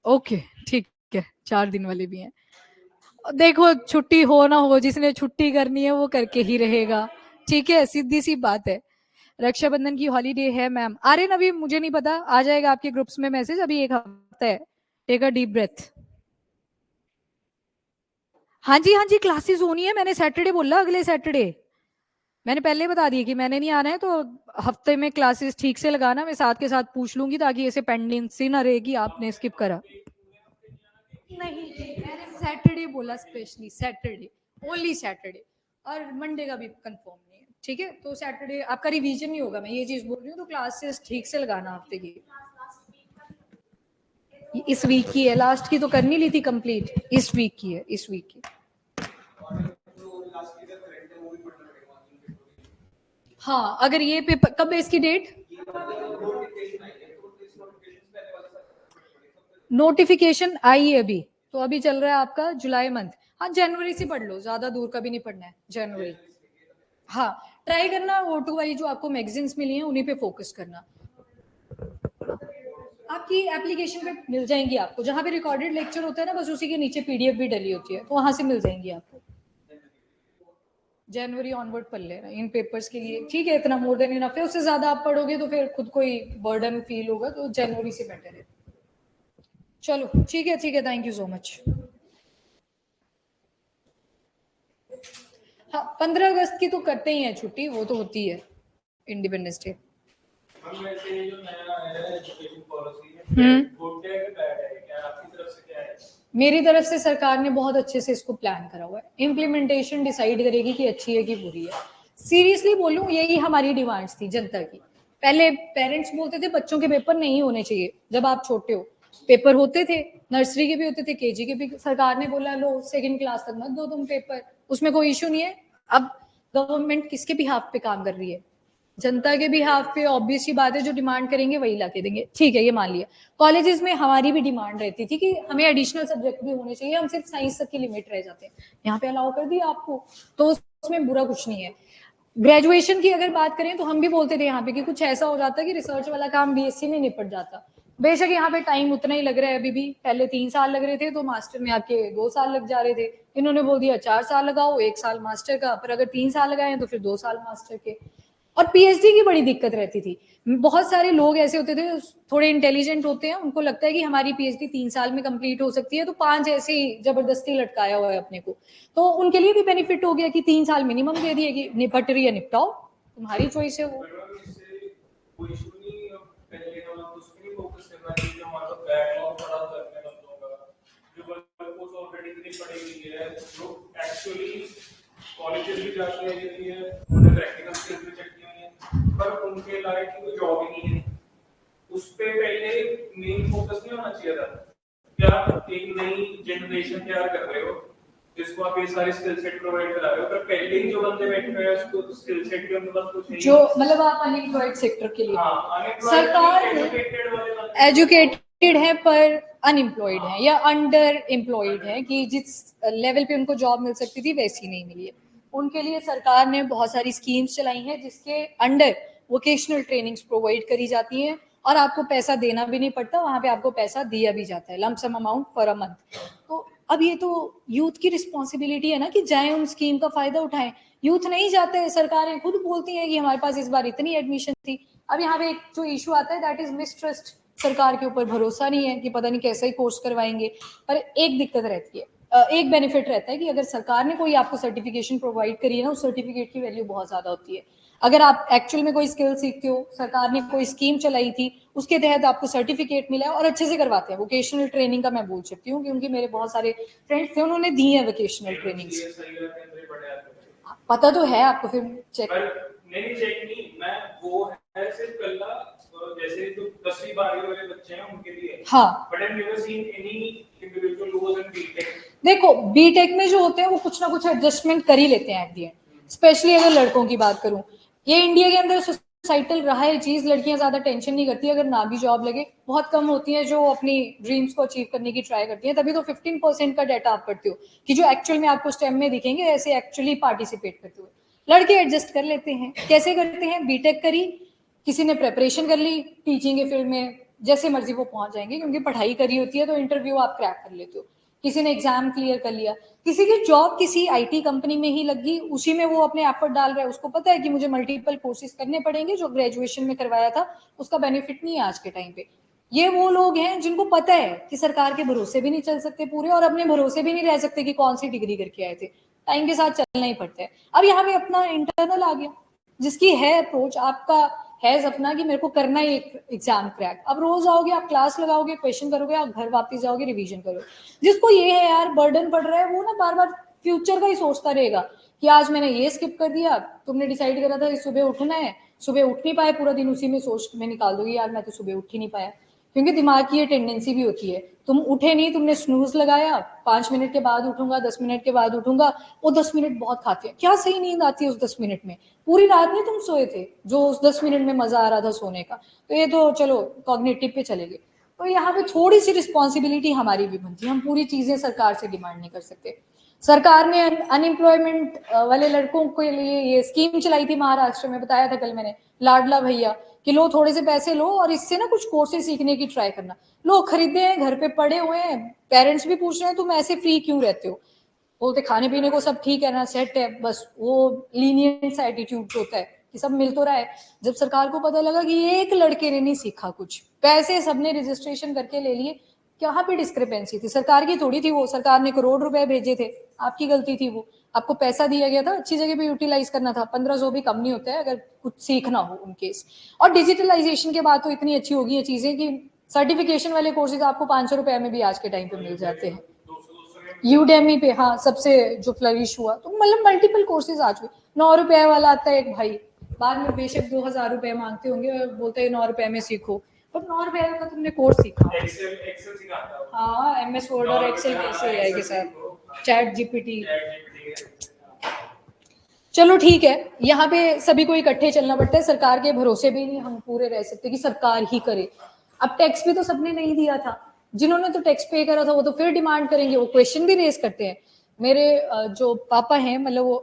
ओके, ठीक है, 4 दिन वाले भी हैं। देखो छुट्टी हो ना हो, जिसने छुट्टी करनी है वो करके ही रहेगा, ठीक है, सीधी सी बात है। रक्षाबंधन की हॉलीडे है मैम, आर्यन अभी मुझे नहीं पता, आ जाएगा आपके ग्रुप्स में मैसेज, अभी 1 हफ्ता है, टेक अ डीप ब्रेथ। हाँ जी हाँ जी, क्लासेस होनी है, मैंने सैटरडे बोला, अगले सैटरडे। मैंने पहले बता दिया कि मैंने नहीं आना है, तो हफ्ते में क्लासेस ठीक से लगाना, मैं साथ के साथ पूछ लूंगी, ताकि ऐसे पेंडेंसी ना रहेगी आपने स्किप करा। नहीं जी, मैंने सैटरडे बोला, स्पेशली सैटरडे, ओनली सैटरडे, और मंडे का भी कंफर्म नहीं है, ठीक है। तो सैटरडे आपका रिवीजन नहीं होगा, मैं ये चीज बोल रही हूँ, तो क्लासेस ठीक से लगाना हफ्ते की। इस वीक की है, लास्ट की तो करनी ली थी कंप्लीट, इस वीक की है, इस वीक की। हाँ, अगर ये पेपर कब है, इसकी डेट? नोटिफिकेशन आई है अभी, तो अभी चल रहा है आपका जुलाई मंथ। हाँ, जनवरी से पढ़ लो, ज्यादा दूर का भी नहीं पढ़ना है, जनवरी। हाँ, ट्राई करना, O2 वाली जो आपको मैगजीन्स मिली हैं उन्हीं पे फोकस करना। आपकी एप्लीकेशन पे मिल जाएंगी आपको, जहाँ पे रिकॉर्डेड लेक्चर होता है ना, बस उसी के नीचे पीडीएफ भी डली होती है, तो वहां से मिल जाएंगी आपको। जनवरी ऑनवर्ड पढ़ लेना इन पेपर्स के लिए, ठीक है, इतना मोर देन इनफ है। उससे ज्यादा आप पढ़ोगे तो फिर खुद को ही बर्डन फील होगा, तो जनवरी से बेटर है। चलो ठीक है, ठीक है, थैंक यू सो मच। हाँ, 15 अगस्त की तो करते ही हैं छुट्टी, वो तो होती है, इंडिपेंडेंस डे। मेरी तरफ से सरकार ने बहुत अच्छे से इसको प्लान करा हुआ है, इम्प्लीमेंटेशन डिसाइड करेगी कि अच्छी है कि बुरी है। सीरियसली बोलूं, यही हमारी डिमांड्स थी जनता की। पहले पेरेंट्स बोलते थे बच्चों के पेपर नहीं होने चाहिए, जब आप छोटे हो पेपर होते थे, नर्सरी के भी होते थे, केजी के भी। सरकार ने बोला लो सेकंड क्लास तक मत दो तुम पेपर, उसमें कोई इशू नहीं है। अब गवर्नमेंट किसके बिहाफ पे काम कर रही है? जनता के भी हाफ पे। ऑब्वियस ही बात है, जो डिमांड करेंगे वही ला के देंगे। ठीक है, ये मान लिया। कॉलेजेस में हमारी भी डिमांड रहती थी कि हमें एडिशनल सब्जेक्ट भी होने चाहिए, हम सिर्फ साइंस तक की लिमिट रह जाते हैं, यहाँ पे अलाउ कर दिया आपको, तो उसमें बुरा कुछ नहीं है। ग्रेजुएशन की अगर बात करें तो हम भी बोलते थे यहाँ पे कि कुछ ऐसा हो जाता कि रिसर्च वाला काम बीएससी में निपट जाता। बेशक यहाँ पे टाइम उतना ही लग रहा है अभी भी, पहले 3 साल लग रहे थे तो मास्टर में आके 2 साल लग जा रहे थे। इन्होंने बोल दिया 4 साल लगाओ, 1 साल मास्टर का, पर अगर 3 साल लगाए तो फिर 2 साल मास्टर के। और पीएचडी की बड़ी दिक्कत रहती थी। बहुत सारे लोग ऐसे होते थे, थोड़े इंटेलिजेंट होते हैं, उनको लगता है कि हमारी पीएचडी 3 साल में कंप्लीट हो सकती है, तो 5 ऐसे ही जबरदस्ती लटकाया हुआ है अपने को। तो उनके लिए भी बेनिफिट हो गया कि 3 साल मिनिमम दे दिए कि निपट रही है निपटाओ, तुम्हारी चॉइस है वो। कॉलेजेस भी जाते हैं, उन्हें प्रैक्टिकल स्किल्स भी चेक की हुई है, पर उनके लायक की कोई जॉब ही नहीं है। उस पे पहले मेन फोकस नहीं होना चाहिए था? क्या एक नई जनरेशन तैयार कर रहे हो जिसको आप ये सारे स्किल सेट प्रोवाइड करा रहे हो, पर पहले ही जो बंदे बैठे हुए हैं उसको स्किल सेट के उनके पास कुछ नहीं, जो मतलब आप अनएम्प्लॉयड सेक्टर के लिए, सरकार एजुकेटेड है पर अनएम्प्लॉयड है या अंडर एम्प्लॉयड है, कि जिस लेवल पे उनको जॉब मिल सकती थी वैसी नहीं मिली है। उनके लिए सरकार ने बहुत सारी स्कीम्स चलाई हैं जिसके अंडर वोकेशनल ट्रेनिंग्स प्रोवाइड करी जाती हैं और आपको पैसा देना भी नहीं पड़ता, वहां पे आपको पैसा दिया भी जाता है, lump sum amount for a month. तो अब ये तो यूथ की रिस्पॉन्सिबिलिटी है ना कि जाए उन स्कीम का फायदा उठाएं। यूथ नहीं जाते हैं, सरकारें खुद बोलती हैं कि हमारे पास इस बार इतनी एडमिशन थी। अब यहाँ पे एक जो इशू आता है दैट इज मिसट्रस्ट, सरकार के ऊपर भरोसा नहीं है कि पता नहीं कैसा ही कोर्स करवाएंगे। पर एक दिक्कत रहती है, एक बेनिफिट रहता है कि अगर सरकार ने कोई आपको सर्टिफिकेशन प्रोवाइड करी है ना, उस सर्टिफिकेट की वैल्यू बहुत ज्यादा होती है। अगर आप एक्चुअल में कोई स्किल सीखते हो, सरकार ने कोई स्कीम चलाई थी, उसके तहत आपको सर्टिफिकेट मिला है और अच्छे से करवाते हैं। वोकेशनल ट्रेनिंग का मैं बोल सकती हूँ क्योंकि मेरे बहुत सारे फ्रेंड्स थे, उन्होंने दी है वोकेशनल ट्रेनिंग्स। पता तो है आपको, फिर चेक नहीं चेक नहीं, मैं वो है सिर्फ कल्ला जैसे जो 10वीं 12वीं वाले बच्चे हैं उनके लिए। हाँ, but I never seen any individual who was in BTech. देखो बीटेक में जो होते हैं वो कुछ ना कुछ एडजस्टमेंट कर ही लेते हैं एट दी एंड, स्पेशली अगर लड़कों की बात करूं। ये इंडिया के अंदर सोसाइटल रहा है चीज, लड़कियां ज्यादा टेंशन नहीं करती अगर ना भी जॉब लगे। बहुत कम होती हैं जो अपनी ड्रीम्स को अचीव करने की ट्राई करती हैं, तभी तो 15% का डाटा आप पढ़ते हो कि जो एक्चुअल में आपको स्टेम में दिखेंगे ऐसे एक्चुअली पार्टिसिपेट करते हुए। लड़के एडजस्ट कर लेते हैं। कैसे करते हैं? बीटेक करी, किसी ने प्रेपरेशन कर ली टीचिंग के फील्ड में, जैसे मर्जी वो पहुंच जाएंगे क्योंकि पढ़ाई करी होती है तो इंटरव्यू आप क्रैक कर लेते हो। किसी ने एग्जाम क्लियर कर लिया, किसी की जॉब किसी आईटी कंपनी में ही लगी, उसी में वो अपने एफर्ट डाल रहा है। उसको पता है कि मुझे मल्टीपल कोर्सेज करने पड़ेंगे, जो ग्रेजुएशन में करवाया था उसका बेनिफिट नहीं है आज के टाइम पे। ये वो लोग हैं जिनको पता है कि सरकार के भरोसे भी नहीं चल सकते पूरे, और अपने भरोसे भी नहीं रह सकते कि कौन सी डिग्री करके आए थे। टाइम के साथ चलना ही पड़ता है। अब यहाँ पे अपना इंटरनल आ गया, जिसकी है अप्रोच, आपका है सपना कि मेरे को करना है एक एग्जाम क्रैक। अब रोज आओगे, आप क्लास लगाओगे, क्वेश्चन करोगे, आप घर वापस जाओगे, रिवीजन करोगे। जिसको ये है यार बर्डन पड़ रहा है, वो ना बार बार फ्यूचर का ही सोचता रहेगा कि आज मैंने ये स्किप कर दिया, तुमने डिसाइड करा था कि सुबह उठना है, सुबह उठ नहीं पाए, पूरा दिन उसी में सोच में निकाल दोगे यार मैं तो सुबह उठ ही नहीं पाया। क्योंकि दिमाग की ये टेंडेंसी भी होती है, तुम उठे नहीं, तुमने स्नूज लगाया, 5 मिनट के बाद उठूंगा, 10 मिनट के बाद उठूंगा, वो 10 मिनट बहुत खाते हैं। क्या सही नींद आती है उस 10 मिनट में? पूरी रात नहीं तुम सोए थे जो उस 10 मिनट में मजा आ रहा था सोने का। तो ये तो चलो कॉग्निटिव पे चले गए। तो यहाँ पे थोड़ी सी रिस्पॉन्सिबिलिटी हमारी भी बनती है, हम पूरी चीजें सरकार से डिमांड नहीं कर सकते। सरकार ने अनएम्प्लॉयमेंट वाले लड़कों के लिए ये स्कीम चलाई थी महाराष्ट्र में, बताया था कल मैंने, लाडला भैया, कि लो थोड़े से पैसे लो और इससे ना कुछ कोर्सेज सीखने की ट्राई करना। लो खरीदे हैं, घर पे पड़े हुए हैं, पेरेंट्स भी पूछ रहे हैं तुम ऐसे फ्री क्यों रहते हो? बोलते खाने पीने को सब ठीक है ना, सेट है, बस वो लीनियंट सा एटीट्यूड होता है कि सब मिल तो रहा है। जब सरकार को पता लगा कि एक लड़के ने नहीं सीखा कुछ, पैसे सबने रजिस्ट्रेशन करके ले लिए, कहाँ पे डिस्क्रिपेंसी थी? सरकार की थोड़ी थी वो, सरकार ने करोड़ रुपए भेजे थे, आपकी गलती थी वो। आपको पैसा दिया गया था, अच्छी जगह पे यूटिलाइज करना था। 1500 भी कम नहीं होता है अगर कुछ सीखना हो उन केस। और डिजिटलाइजेशन के बाद तो इतनी अच्छी होगी ये चीजें कि सर्टिफिकेशन वाले कोर्सेज आपको 500 रुपए में भी आज के टाइम पे मिल जाते हैं। 200 में यूडेमी पे हाँ सबसे जो फ्लरिश हुआ, तो मतलब मल्टीपल कोर्सेज आ चुके। 9 रुपए वाला आता है एक भाई, बाद में बेशक 2000 रुपए मांगते होंगे और बोलते हैं 9 रुपए में सीखो, पर 9 रुपए का तुमने कोर्स सीखा। एक्सेल सिखाता है। हाँ एमएस वर्ड और एक्सेल कैसे है के साथ चैट जीपीटी। चलो ठीक है, यहाँ पे सभी को इकट्ठे चलना पड़ता है, सरकार के भरोसे भी नहीं हम पूरे रह सकते कि सरकार ही करे। अब टैक्स भी तो सबने नहीं दिया था, जिन्होंने तो टैक्स पे करा था वो तो फिर डिमांड करेंगे, वो क्वेश्चन भी रेज करते हैं। मेरे जो पापा हैं मतलब वो